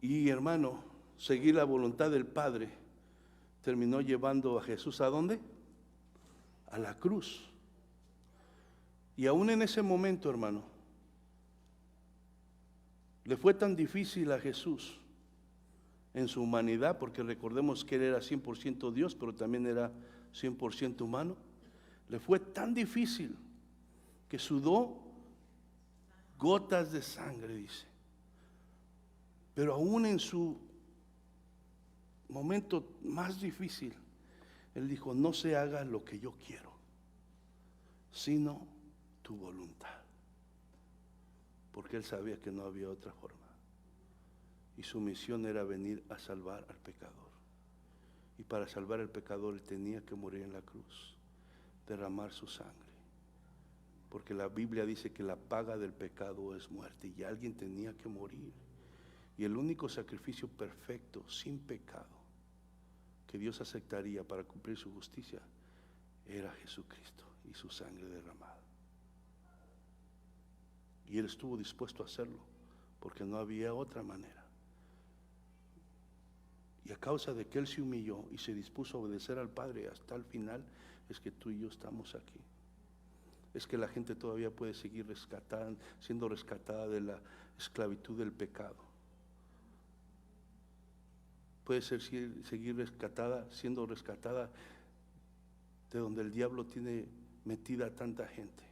Y hermano, seguir la voluntad del Padre terminó llevando a Jesús ¿a dónde? A la cruz. Y aún en ese momento, hermano, le fue tan difícil a Jesús en su humanidad, porque recordemos que él era 100% Dios, pero también era 100% humano. Le fue tan difícil que sudó gotas de sangre, dice. Pero aún en su momento más difícil, él dijo, no se haga lo que yo quiero, sino tu voluntad. Porque él sabía que no había otra forma. Y su misión era venir a salvar al pecador. Y para salvar al pecador él tenía que morir en la cruz, derramar su sangre. Porque la Biblia dice que la paga del pecado es muerte, y alguien tenía que morir. Y el único sacrificio perfecto, sin pecado, que Dios aceptaría para cumplir su justicia, era Jesucristo y su sangre derramada. Y él estuvo dispuesto a hacerlo, porque no había otra manera. Y a causa de que él se humilló y se dispuso a obedecer al Padre hasta el final, es que tú y yo estamos aquí. Es que la gente todavía puede seguir siendo rescatada de la esclavitud del pecado. Puede seguir siendo rescatada de donde el diablo tiene metida a tanta gente.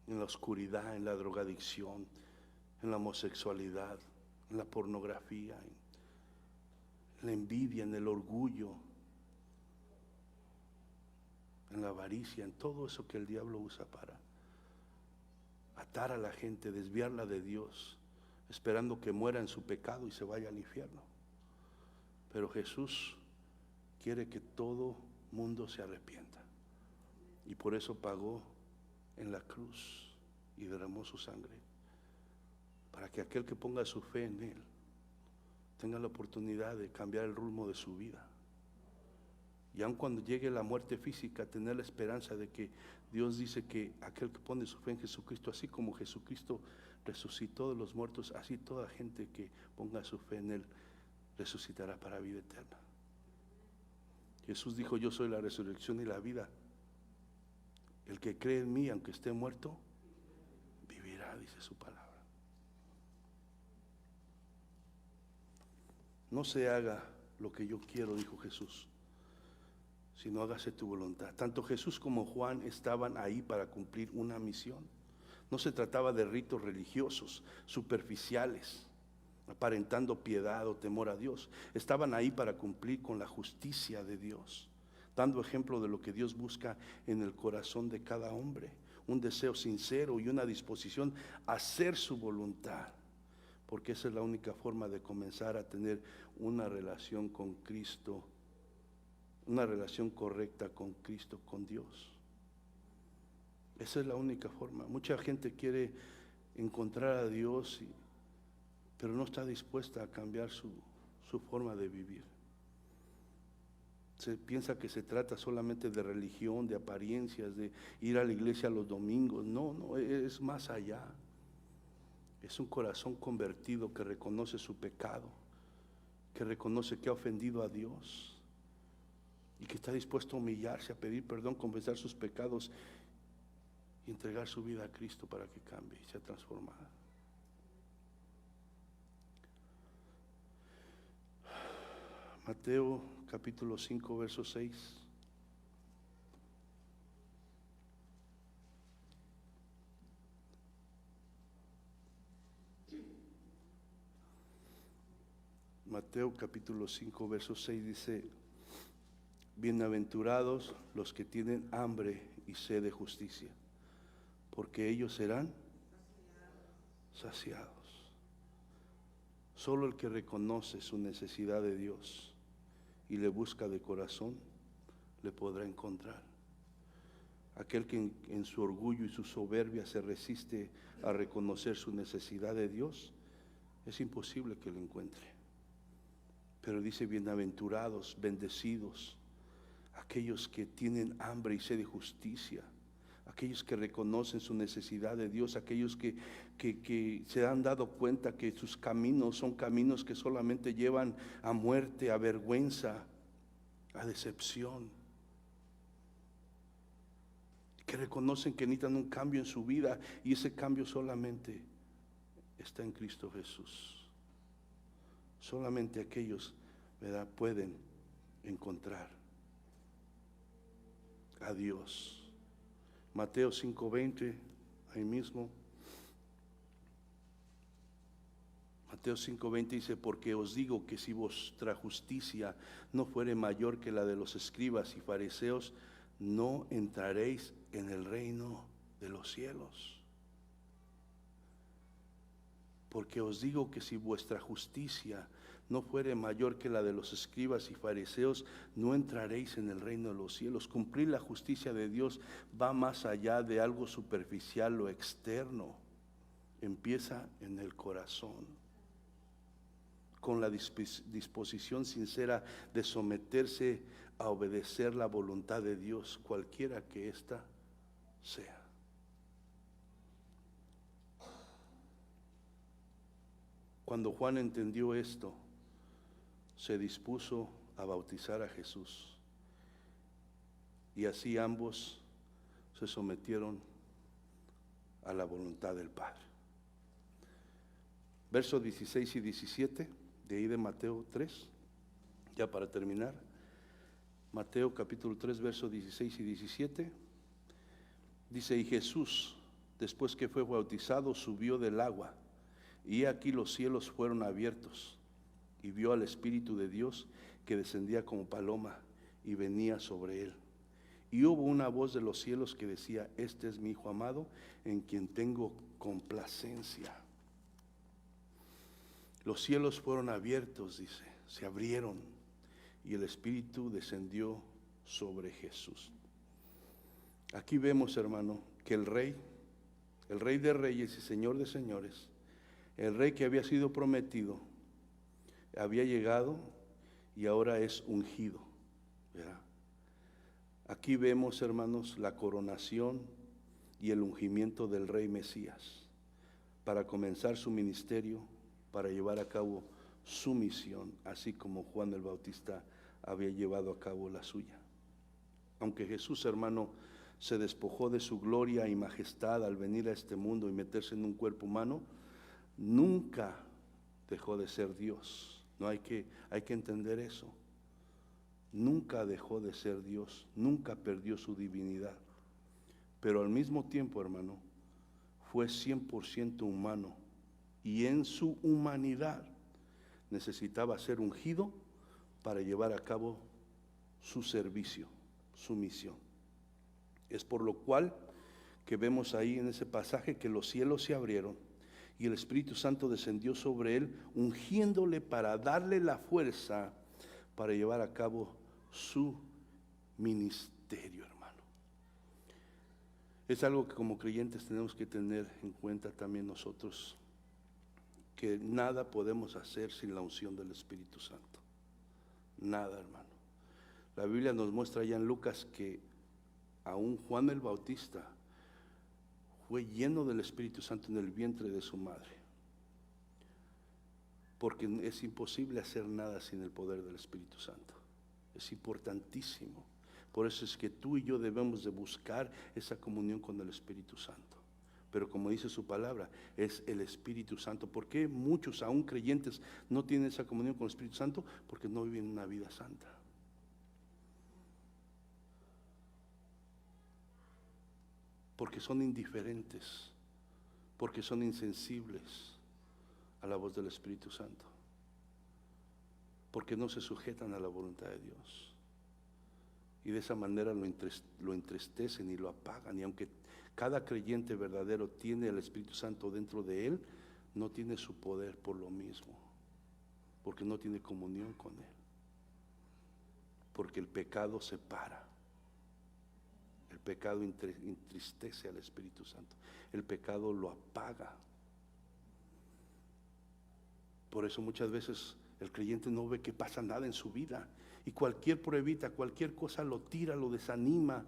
En la oscuridad, en la drogadicción, en la homosexualidad, en la pornografía, en la envidia, en el orgullo, en la avaricia, en todo eso que el diablo usa para atar a la gente, desviarla de Dios, esperando que muera en su pecado y se vaya al infierno. Pero Jesús quiere que todo mundo se arrepienta, y por eso pagó en la cruz y derramó su sangre, para que aquel que ponga su fe en él tenga la oportunidad de cambiar el rumbo de su vida. Y aun cuando llegue la muerte física, tener la esperanza de que Dios dice que aquel que pone su fe en Jesucristo, así como Jesucristo resucitó de los muertos, así toda gente que ponga su fe en él resucitará para vida eterna. Jesús dijo, yo soy la resurrección y la vida. El que cree en mí, aunque esté muerto, vivirá, dice su palabra. No se haga lo que yo quiero, dijo Jesús, sino hágase tu voluntad. Tanto Jesús como Juan estaban ahí para cumplir una misión. No se trataba de ritos religiosos superficiales, aparentando piedad o temor a Dios. Estaban ahí para cumplir con la justicia de Dios, dando ejemplo de lo que Dios busca en el corazón de cada hombre, un deseo sincero y una disposición a hacer su voluntad, porque esa es la única forma de comenzar a tener una relación con Cristo, una relación correcta con Cristo, con Dios. Esa es la única forma. Mucha gente quiere encontrar a Dios, pero no está dispuesta a cambiar su forma de vivir. Se piensa que se trata solamente de religión, de apariencias, de ir a la iglesia los domingos. No, es más allá. Es un corazón convertido que reconoce su pecado, que reconoce que ha ofendido a Dios y que está dispuesto a humillarse, a pedir perdón, confesar sus pecados y entregar su vida a Cristo para que cambie y sea transformada. Mateo capítulo 5, verso 6. Mateo capítulo 5, verso 6 dice: bienaventurados los que tienen hambre y sed de justicia, porque ellos serán saciados. Solo el que reconoce su necesidad de Dios y le busca de corazón, le podrá encontrar. Aquel que en su orgullo y su soberbia se resiste a reconocer su necesidad de Dios, es imposible que lo encuentre. Pero dice: bienaventurados, bendecidos, aquellos que tienen hambre y sed de justicia, aquellos que reconocen su necesidad de Dios, aquellos que se han dado cuenta que sus caminos son caminos que solamente llevan a muerte, a vergüenza, a decepción, que reconocen que necesitan un cambio en su vida, y ese cambio solamente está en Cristo Jesús. Solamente aquellos, ¿verdad?, pueden encontrar a Dios. Mateo 5:20, ahí mismo. Mateo 5:20 dice: porque os digo que si vuestra justicia no fuere mayor que la de los escribas y fariseos, no entraréis en el reino de los cielos. Porque os digo que si vuestra justicia no fuere mayor que la de los escribas y fariseos, no entraréis en el reino de los cielos. Cumplir la justicia de Dios va más allá de algo superficial o externo. Empieza en el corazón, con la disposición sincera de someterse a obedecer la voluntad de Dios, cualquiera que ésta sea. Cuando Juan entendió esto, se dispuso a bautizar a Jesús, y así ambos se sometieron a la voluntad del Padre. Versos 16 y 17 de ahí de Mateo 3, ya para terminar. Mateo capítulo 3, versos 16 y 17 dice: y Jesús, después que fue bautizado, subió del agua, y aquí los cielos fueron abiertos, y vio al Espíritu de Dios que descendía como paloma y venía sobre él. Y hubo una voz de los cielos que decía: este es mi Hijo amado, en quien tengo complacencia. Los cielos fueron abiertos, dice, se abrieron, y el Espíritu descendió sobre Jesús. Aquí vemos, hermano, que el Rey de reyes y Señor de señores, el Rey que había sido prometido, había llegado y ahora es ungido, ¿verdad? Aquí vemos, hermanos, la coronación y el ungimiento del Rey Mesías para comenzar su ministerio, para llevar a cabo su misión, así como Juan el Bautista había llevado a cabo la suya. Aunque Jesús, hermano, se despojó de su gloria y majestad al venir a este mundo y meterse en un cuerpo humano, nunca dejó de ser Dios. No hay que entender eso. Nunca dejó de ser Dios, nunca perdió su divinidad. Pero al mismo tiempo, hermano, fue 100% humano, y en su humanidad necesitaba ser ungido para llevar a cabo su servicio, su misión. Es por lo cual que vemos ahí en ese pasaje que los cielos se abrieron y el Espíritu Santo descendió sobre él, ungiéndole para darle la fuerza para llevar a cabo su ministerio, hermano. Es algo que como creyentes tenemos que tener en cuenta también nosotros, que nada podemos hacer sin la unción del Espíritu Santo. Nada, hermano. La Biblia nos muestra ya en Lucas que aún Juan el Bautista fue lleno del Espíritu Santo en el vientre de su madre, porque es imposible hacer nada sin el poder del Espíritu Santo. Es importantísimo. Por eso es que tú y yo debemos de buscar esa comunión con el Espíritu Santo, Pero como dice su palabra, es el Espíritu Santo. ¿Por qué muchos, aún creyentes, no tienen esa comunión con el Espíritu Santo? Porque no viven una vida santa. Porque son indiferentes, porque son insensibles a la voz del Espíritu Santo, porque no se sujetan a la voluntad de Dios. Y de esa manera lo entristecen y lo apagan. Y aunque cada creyente verdadero tiene el Espíritu Santo dentro de él, no tiene su poder por lo mismo, porque no tiene comunión con él, porque el pecado separa. El pecado entristece al Espíritu Santo. El pecado lo apaga. Por eso muchas veces el creyente no ve que pasa nada en su vida. Y cualquier pruebita, cualquier cosa lo tira, lo desanima,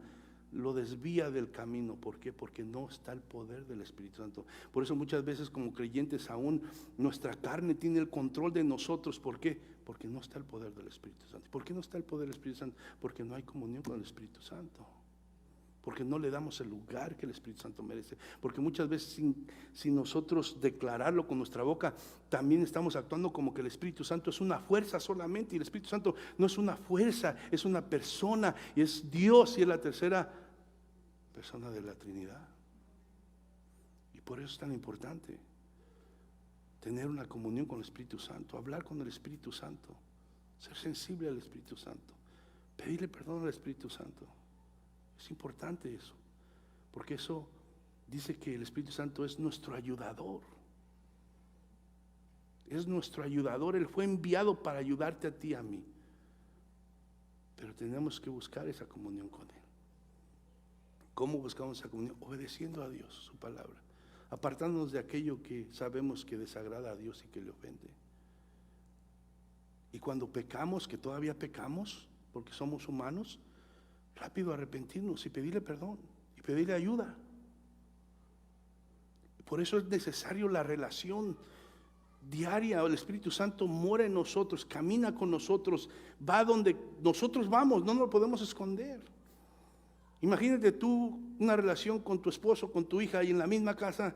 lo desvía del camino. ¿Por qué? Porque no está el poder del Espíritu Santo. Por eso muchas veces como creyentes aún nuestra carne tiene el control de nosotros. ¿Por qué? Porque no está el poder del Espíritu Santo. ¿Por qué no está el poder del Espíritu Santo? Porque no hay comunión con el Espíritu Santo. Porque no le damos el lugar que el Espíritu Santo merece. Porque muchas veces sin nosotros declararlo con nuestra boca, también estamos actuando como que el Espíritu Santo es una fuerza solamente. Y el Espíritu Santo no es una fuerza, es una persona. Y es Dios y es la tercera persona de la Trinidad. Y por eso es tan importante tener una comunión con el Espíritu Santo, hablar con el Espíritu Santo, ser sensible al Espíritu Santo, pedirle perdón al Espíritu Santo. Es importante eso, porque eso dice que el Espíritu Santo es nuestro ayudador. Es nuestro ayudador, Él fue enviado para ayudarte a ti y a mí. Pero tenemos que buscar esa comunión con Él. ¿Cómo buscamos esa comunión? Obedeciendo a Dios, su palabra, apartándonos de aquello que sabemos que desagrada a Dios y que le ofende. Y cuando pecamos, que todavía pecamos, porque somos humanos, rápido arrepentirnos y pedirle perdón y pedirle ayuda. Por eso es necesario la relación diaria. El Espíritu Santo mora en nosotros, camina con nosotros, va donde nosotros vamos, no nos lo podemos esconder. Imagínate tú una relación con tu esposo, con tu hija y en la misma casa,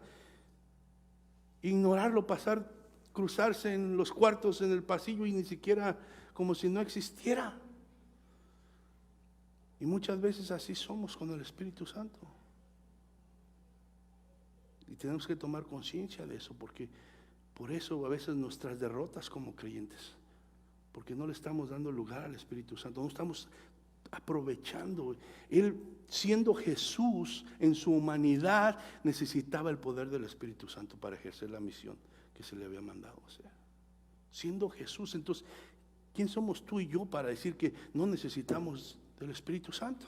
ignorarlo, cruzarse en los cuartos, en el pasillo y ni siquiera como si no existiera. Y muchas veces así somos con el Espíritu Santo. Y tenemos que tomar conciencia de eso, porque por eso a veces nuestras derrotas como creyentes, porque no le estamos dando lugar al Espíritu Santo, no estamos aprovechando. Él, siendo Jesús en su humanidad, necesitaba el poder del Espíritu Santo para ejercer la misión que se le había mandado hacer. Siendo Jesús, entonces, ¿quién somos tú y yo para decir que no necesitamos del Espíritu Santo?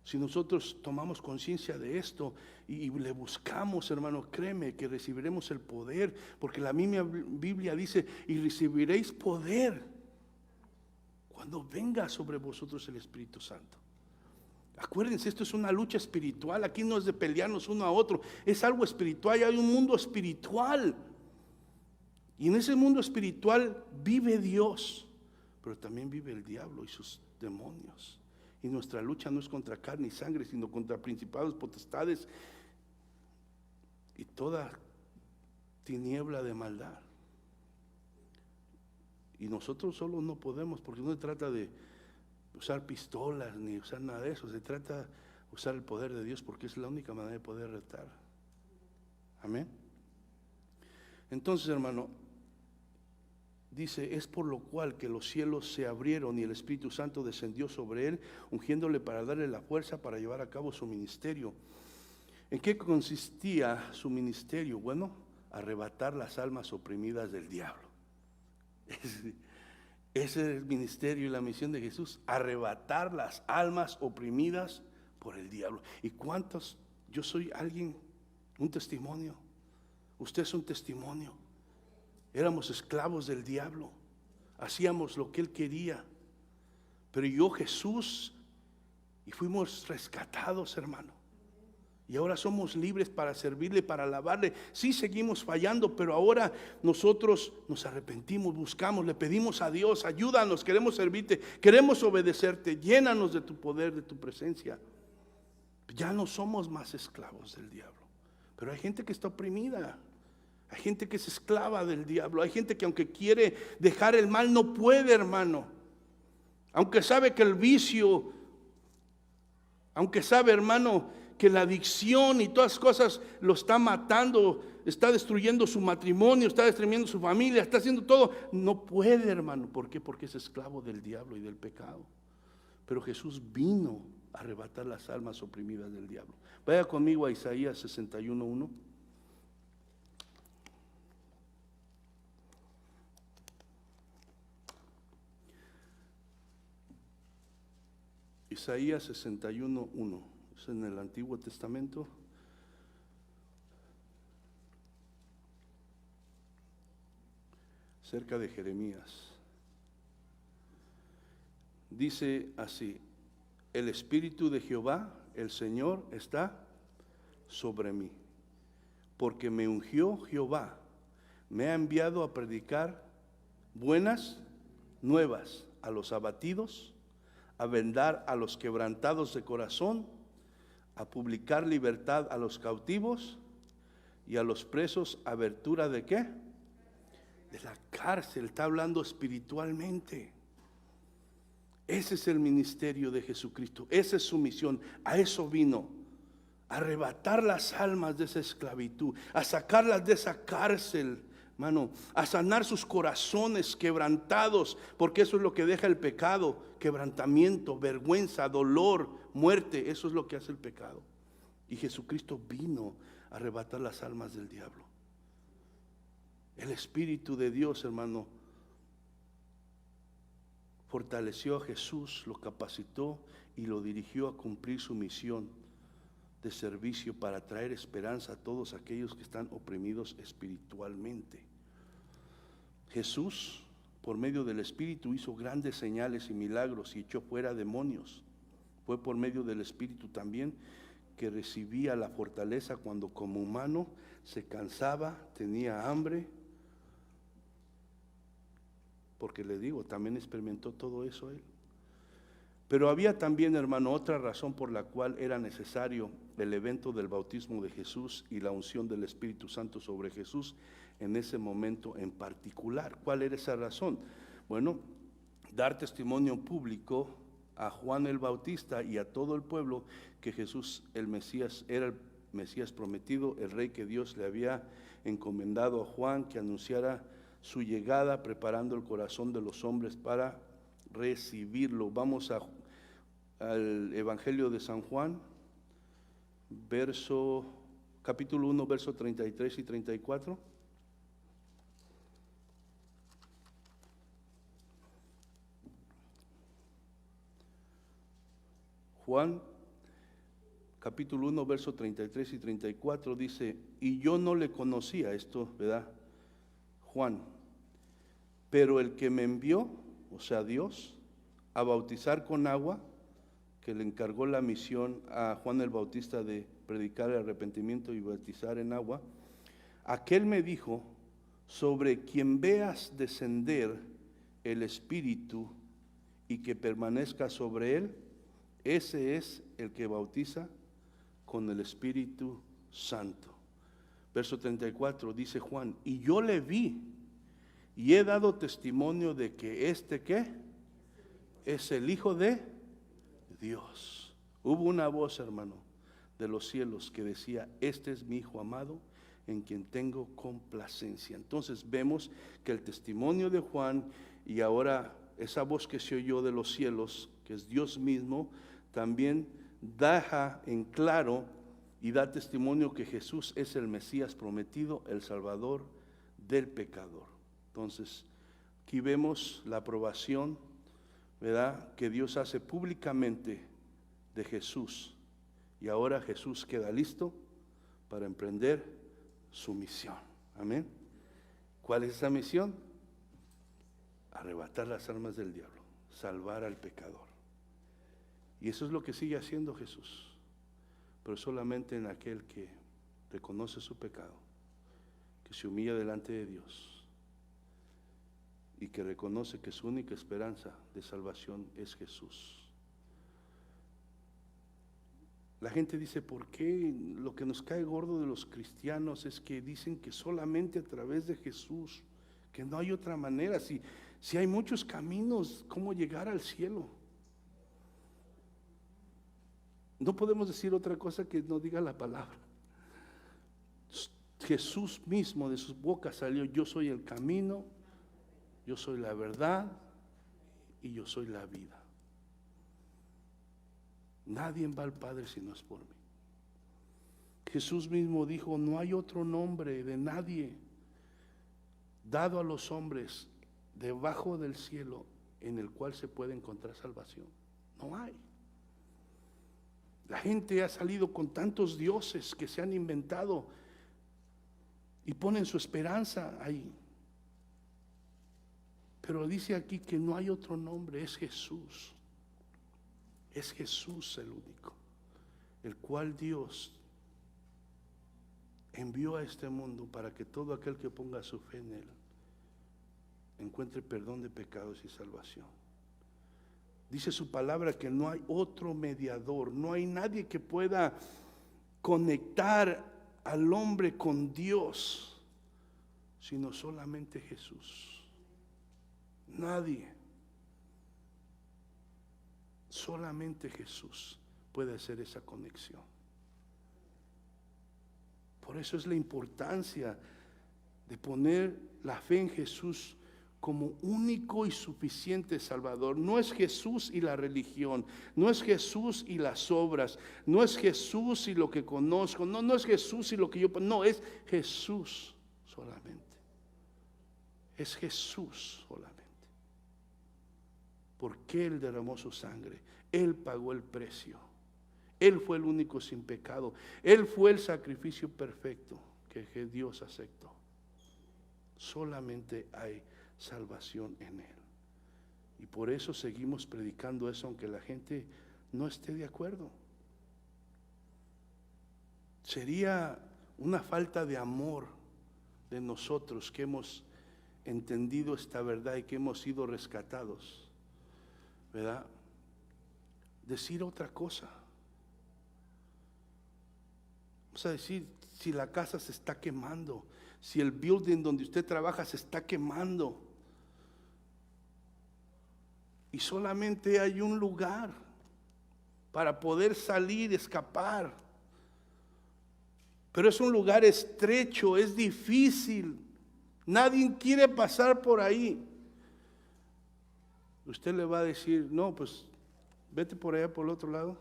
Si nosotros tomamos conciencia de esto y le buscamos, hermano, créeme que recibiremos el poder, porque la misma Biblia dice: y recibiréis poder cuando venga sobre vosotros el Espíritu Santo. Acuérdense, esto es una lucha espiritual. Aquí no es de pelearnos uno a otro, es algo espiritual. Hay un mundo espiritual, y en ese mundo espiritual vive Dios, pero también vive el diablo y sus demonios. Y nuestra lucha no es contra carne y sangre, sino contra principados, potestades y toda tiniebla de maldad. Y nosotros solo no podemos, porque no se trata de usar pistolas ni usar nada de eso. Se trata de usar el poder de Dios, porque es la única manera de poder retar. Amén. Entonces, hermano, dice: es por lo cual que los cielos se abrieron y el Espíritu Santo descendió sobre él, ungiéndole para darle la fuerza para llevar a cabo su ministerio. ¿En qué consistía su ministerio? Bueno, arrebatar las almas oprimidas del diablo. Ese es el ministerio y la misión de Jesús: arrebatar las almas oprimidas por el diablo. ¿Y cuántos? Yo soy alguien, un testimonio. Usted es un testimonio. Éramos esclavos del diablo, hacíamos lo que él quería, pero yo, Jesús, y fuimos rescatados, hermano, y ahora somos libres para servirle, para alabarle. Sí, seguimos fallando, pero ahora nosotros nos arrepentimos, buscamos, le pedimos a Dios: ayúdanos, queremos servirte, queremos obedecerte, llénanos de tu poder, de tu presencia. Ya no somos más esclavos del diablo. Pero hay gente que está oprimida. Hay gente que es esclava del diablo. Hay gente que aunque quiere dejar el mal no puede, hermano. Aunque sabe que el vicio, aunque sabe, hermano, que la adicción y todas cosas lo está matando, está destruyendo su matrimonio, está destruyendo su familia, está haciendo todo, no puede, hermano. ¿Por qué? Porque es esclavo del diablo y del pecado. Pero Jesús vino a arrebatar las almas oprimidas del diablo. Vaya conmigo a Isaías 61:1. Isaías 61:1. Es en el Antiguo Testamento. Cerca de Jeremías. Dice así: el Espíritu de Jehová, el Señor, está sobre mí, porque me ungió Jehová, me ha enviado a predicar buenas nuevas a los abatidos, a vendar a los quebrantados de corazón, a publicar libertad a los cautivos y a los presos abertura de ¿qué? De la cárcel. Está hablando espiritualmente. Ese es el ministerio de Jesucristo, esa es su misión. A eso vino, a arrebatar las almas de esa esclavitud, a sacarlas de esa cárcel, hermano, a sanar sus corazones quebrantados, porque eso es lo que deja el pecado: quebrantamiento, vergüenza, dolor, muerte. Eso es lo que hace el pecado. Y Jesucristo vino a arrebatar las almas del diablo. El Espíritu de Dios, hermano, fortaleció a Jesús, lo capacitó y lo dirigió a cumplir su misión de servicio para traer esperanza a todos aquellos que están oprimidos espiritualmente. Jesús, por medio del Espíritu, hizo grandes señales y milagros y echó fuera demonios. Fue por medio del Espíritu también que recibía la fortaleza cuando como humano se cansaba, tenía hambre. Porque le digo, también experimentó todo eso él. Pero había también, hermano, otra razón por la cual era necesario el evento del bautismo de Jesús y la unción del Espíritu Santo sobre Jesús en ese momento en particular. ¿Cuál era esa razón? Bueno, dar testimonio público a Juan el Bautista y a todo el pueblo que Jesús el Mesías era el Mesías prometido, el rey que Dios le había encomendado a Juan que anunciara su llegada, preparando el corazón de los hombres para recibirlo. Vamos al Evangelio de San Juan, capítulo 1, verso 33 y 34. Juan, capítulo 1, verso 33 y 34 dice: y yo no le conocía, esto, ¿verdad? Juan, pero el que me envió, o sea Dios, a bautizar con agua, que le encargó la misión a Juan el Bautista de predicar el arrepentimiento y bautizar en agua, aquel me dijo: sobre quien veas descender el Espíritu y que permanezca sobre él, ese es el que bautiza con el Espíritu Santo. Verso 34 dice Juan: y yo le vi y he dado testimonio de que ¿qué? Es el Hijo de Dios. Hubo una voz, hermano, de los cielos que decía: este es mi Hijo amado, en quien tengo complacencia. Entonces vemos que el testimonio de Juan y ahora esa voz que se oyó de los cielos, que es Dios mismo, también deja en claro y da testimonio que Jesús es el Mesías prometido, el Salvador del pecador. Entonces, aquí vemos la aprobación, ¿verdad?, que Dios hace públicamente de Jesús. Y ahora Jesús queda listo para emprender su misión. Amén. ¿Cuál es esa misión? Arrebatar las almas del diablo, salvar al pecador. Y eso es lo que sigue haciendo Jesús, pero solamente en aquel que reconoce su pecado, que se humilla delante de Dios y que reconoce que su única esperanza de salvación es Jesús. La gente dice, ¿por qué? Lo que nos cae gordo de los cristianos es que dicen que solamente a través de Jesús, que no hay otra manera. Si hay muchos caminos, ¿cómo llegar al cielo? No podemos decir otra cosa que no diga la palabra. Jesús mismo de sus bocas salió: yo soy el camino, yo soy la verdad y yo soy la vida. Nadie va al Padre si no es por mí. Jesús mismo dijo: no hay otro nombre de nadie dado a los hombres debajo del cielo en el cual se puede encontrar salvación. No hay. La gente ha salido con tantos dioses que se han inventado y ponen su esperanza ahí. Pero dice aquí que no hay otro nombre, es Jesús. Es Jesús el único, el cual Dios envió a este mundo para que todo aquel que ponga su fe en Él encuentre perdón de pecados y salvación. Dice su palabra que no hay otro mediador, no hay nadie que pueda conectar al hombre con Dios, sino solamente Jesús. Nadie. Solamente Jesús puede hacer esa conexión. Por eso es la importancia de poner la fe en Jesús como único y suficiente Salvador. No es Jesús y la religión, no es Jesús y las obras, no es Jesús y lo que conozco, no es Jesús y lo que yo, no, es Jesús solamente. Es Jesús solamente. Porque Él derramó su sangre, Él pagó el precio, Él fue el único sin pecado, Él fue el sacrificio perfecto que Dios aceptó. Solamente hay salvación en Él. Y por eso seguimos predicando eso, aunque la gente no esté de acuerdo. Sería una falta de amor de nosotros que hemos entendido esta verdad y que hemos sido rescatados, ¿verdad? Decir otra cosa. Vamos a decir, si la casa se está quemando, si el building donde usted trabaja se está quemando y solamente hay un lugar para poder salir, escapar, pero es un lugar estrecho, es difícil, nadie quiere pasar por ahí. Usted le va a decir, no, pues vete por allá por el otro lado,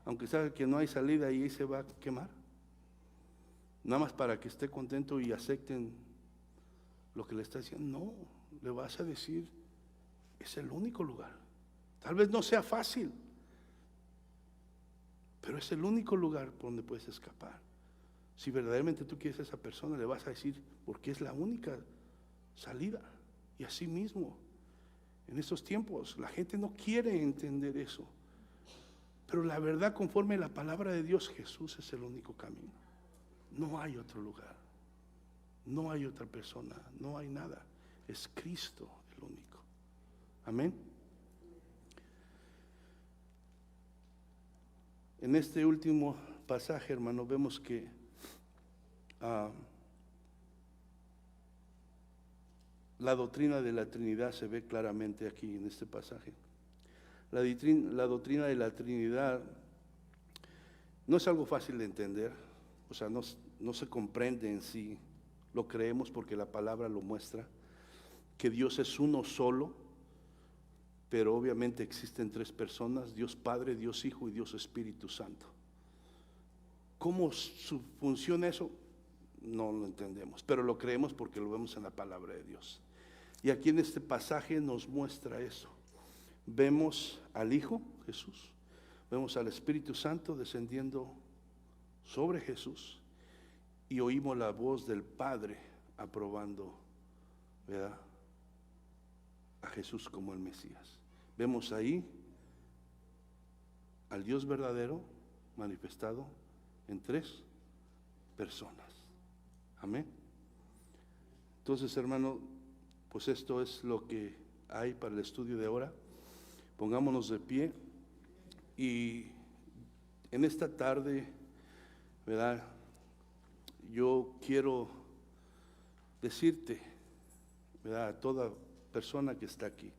aunque sabe que no hay salida y ahí se va a quemar. Nada más para que esté contento y acepten lo que le está diciendo. No, le vas a decir, es el único lugar. Tal vez no sea fácil, pero es el único lugar por donde puedes escapar. Si verdaderamente tú quieres a esa persona, le vas a decir, porque es la única salida. Y así mismo, en estos tiempos, la gente no quiere entender eso. Pero la verdad, conforme a la palabra de Dios, Jesús es el único camino. No hay otro lugar, no hay otra persona, no hay nada. Es Cristo el único. Amén. En este último pasaje, hermano, vemos que la doctrina de la Trinidad se ve claramente aquí en este pasaje. La doctrina de la Trinidad no es algo fácil de entender, o sea, no se comprende en sí. Lo creemos porque la palabra lo muestra, que Dios es uno solo, pero obviamente existen tres personas: Dios Padre, Dios Hijo y Dios Espíritu Santo. ¿Cómo funciona eso? No lo entendemos, pero lo creemos porque lo vemos en la palabra de Dios. Y aquí en este pasaje nos muestra eso. Vemos al Hijo, Jesús, vemos al Espíritu Santo descendiendo sobre Jesús y oímos la voz del Padre aprobando, ¿verdad?, a Jesús como el Mesías. Vemos ahí al Dios verdadero manifestado en tres personas. Amén. Entonces, hermano, pues esto es lo que hay para el estudio de ahora. Pongámonos de pie y en esta tarde, ¿verdad? Yo quiero decirte, ¿verdad?, a toda persona que está aquí,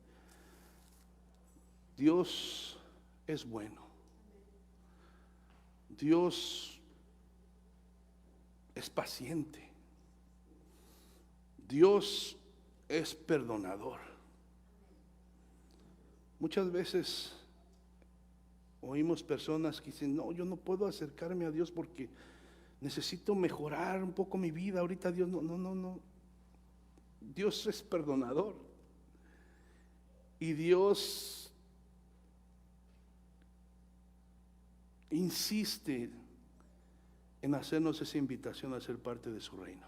Dios es bueno. Dios es paciente. Dios es perdonador. Muchas veces oímos personas que dicen, no, yo no puedo acercarme a Dios porque necesito mejorar un poco mi vida. Ahorita Dios no. Dios es perdonador. Y Dios insiste en hacernos esa invitación a ser parte de su reino.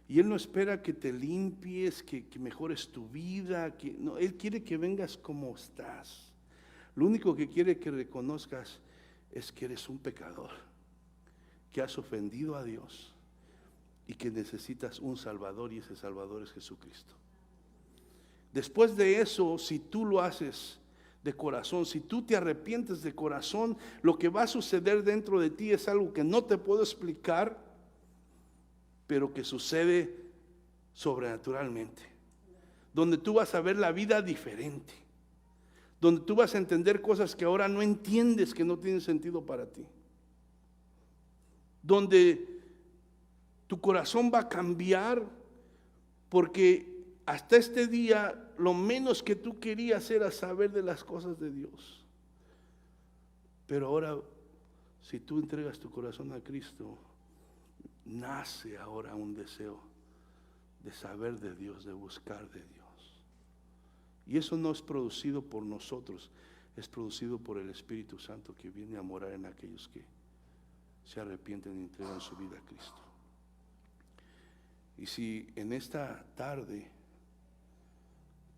Y Él no espera que te limpies, que mejores tu vida, no, Él quiere que vengas como estás. Lo único que quiere que reconozcas es que eres un pecador, que has ofendido a Dios y que necesitas un Salvador, y ese Salvador es Jesucristo. Después de eso, si tú lo haces de corazón, si tú te arrepientes de corazón, lo que va a suceder dentro de ti es algo que no te puedo explicar, pero que sucede sobrenaturalmente, donde tú vas a ver la vida diferente, donde tú vas a entender cosas que ahora no entiendes, que no tienen sentido para ti, donde tu corazón va a cambiar, porque hasta este día lo menos que tú querías era saber de las cosas de Dios. Pero ahora, si tú entregas tu corazón a Cristo, nace ahora un deseo de saber de Dios, de buscar de Dios. Y eso no es producido por nosotros, es producido por el Espíritu Santo que viene a morar en aquellos que se arrepienten y entregan su vida a Cristo. Y si en esta tarde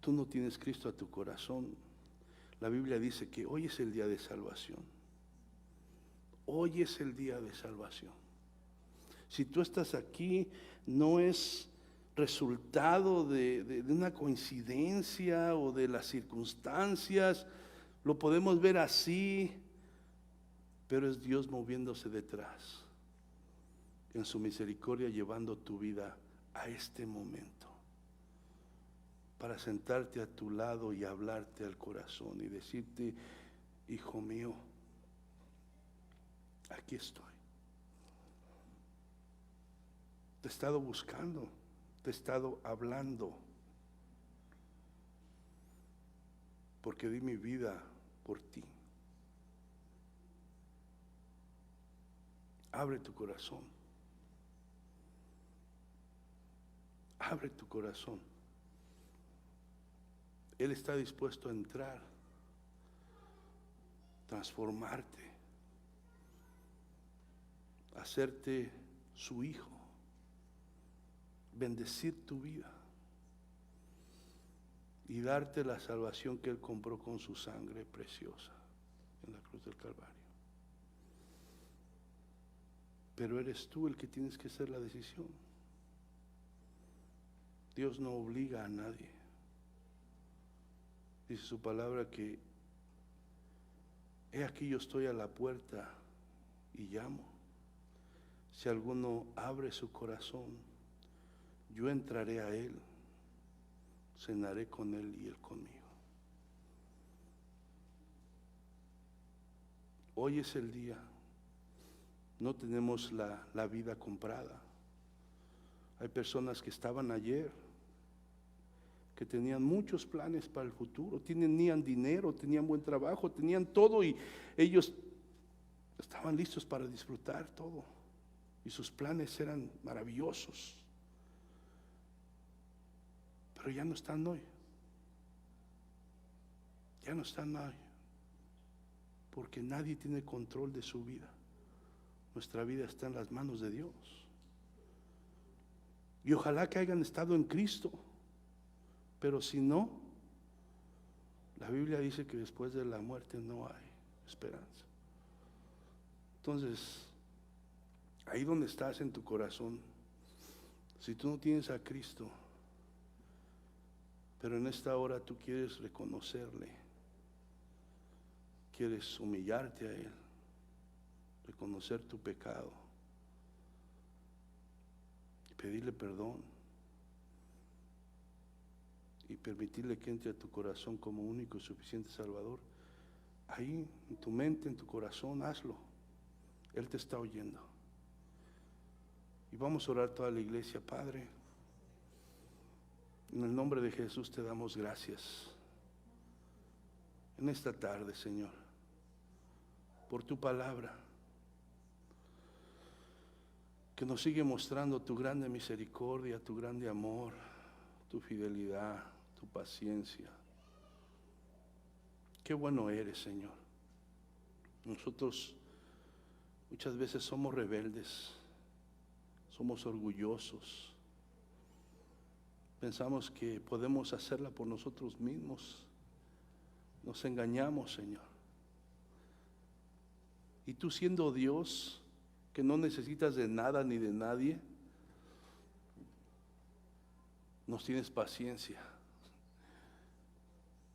tú no tienes Cristo a tu corazón, la Biblia dice que hoy es el día de salvación. Hoy es el día de salvación. Si tú estás aquí, no es resultado de una coincidencia o de las circunstancias, lo podemos ver así, pero es Dios moviéndose detrás, en su misericordia, llevando tu vida a este momento, para sentarte a tu lado y hablarte al corazón y decirte, hijo mío, aquí estoy. Te he estado buscando, te he estado hablando, porque di mi vida por ti. Abre tu corazón. Abre tu corazón. Él está dispuesto a entrar, transformarte, hacerte su hijo, bendecir tu vida y darte la salvación que Él compró con su sangre preciosa en la cruz del Calvario. Pero eres tú el que tienes que hacer la decisión. Dios no obliga a nadie. Dice su palabra que he aquí yo estoy a la puerta y llamo. Si alguno abre su corazón, yo entraré a él, cenaré con él y él conmigo. Hoy es el día. No tenemos la vida comprada. Hay personas que estaban ayer, que tenían muchos planes para el futuro, tenían dinero, tenían buen trabajo, tenían todo, y ellos estaban listos para disfrutar todo, y sus planes eran maravillosos, pero ya no están hoy. Ya no están hoy, porque nadie tiene control de su vida. Nuestra vida está en las manos de Dios. Y ojalá que hayan estado en Cristo, pero si no, la Biblia dice que después de la muerte no hay esperanza. Entonces, ahí donde estás en tu corazón, si tú no tienes a Cristo, pero en esta hora tú quieres reconocerle, quieres humillarte a Él, reconocer tu pecado y pedirle perdón y permitirle que entre a tu corazón como único y suficiente Salvador, ahí en tu mente, en tu corazón, hazlo. Él te está oyendo. Y vamos a orar toda la iglesia. Padre, en el nombre de Jesús te damos gracias en esta tarde, Señor, por tu palabra, que nos sigue mostrando tu grande misericordia, tu grande amor, tu fidelidad, tu paciencia. Qué bueno eres, Señor. Nosotros muchas veces somos rebeldes, somos orgullosos, pensamos que podemos hacerla por nosotros mismos, nos engañamos, Señor. Y tú, siendo Dios, que no necesitas de nada ni de nadie, nos tienes paciencia,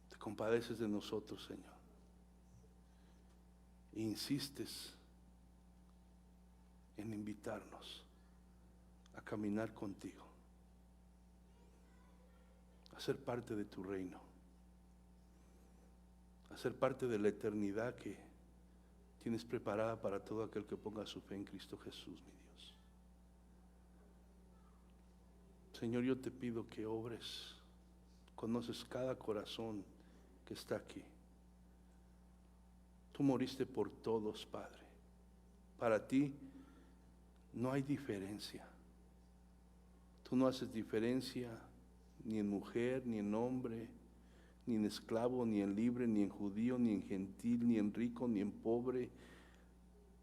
te compadeces de nosotros, Señor, e insistes en invitarnos a caminar contigo, a ser parte de tu reino, a ser parte de la eternidad que tienes preparada para todo aquel que ponga su fe en Cristo Jesús, mi Dios. Señor, yo te pido que obres, conoces cada corazón que está aquí. Tú moriste por todos, Padre. Para ti no hay diferencia. Tú no haces diferencia ni en mujer, ni en hombre, ni en esclavo, ni en libre, ni en judío, ni en gentil, ni en rico, ni en pobre.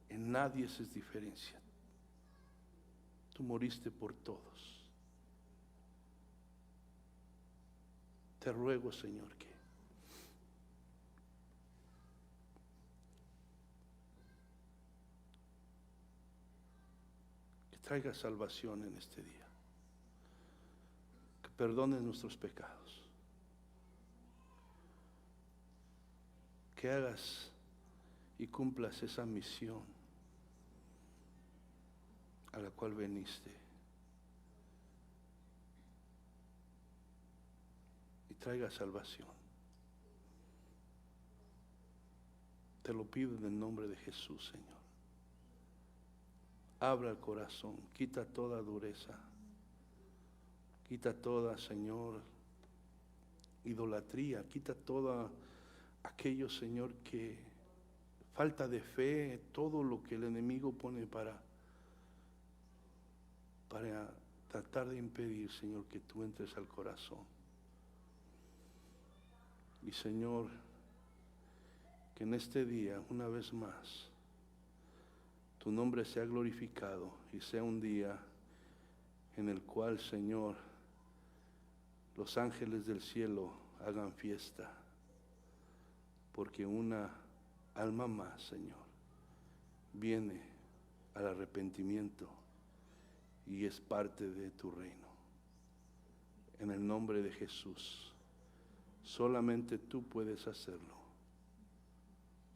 En nadie haces diferencia. Tú moriste por todos. Te ruego, Señor, que traigas salvación en este día, que perdones nuestros pecados, que hagas y cumplas esa misión a la cual veniste, y traiga salvación. Te lo pido en el nombre de Jesús, Señor. Abra el corazón, quita toda dureza, quita toda, Señor, idolatría, quita toda aquello, Señor, que falta de fe, todo lo que el enemigo pone para tratar de impedir, Señor, que tú entres al corazón. Y, Señor, que en este día, una vez más, tu nombre sea glorificado y sea un día en el cual, Señor, los ángeles del cielo hagan fiesta, porque una alma más, Señor, viene al arrepentimiento y es parte de tu reino. En el nombre de Jesús, solamente tú puedes hacerlo.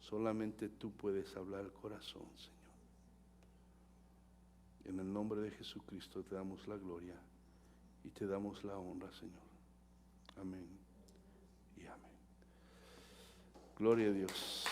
Solamente tú puedes hablar al corazón, Señor. En el nombre de Jesucristo te damos la gloria y te damos la honra, Señor. Amén y amén. Gloria a Dios.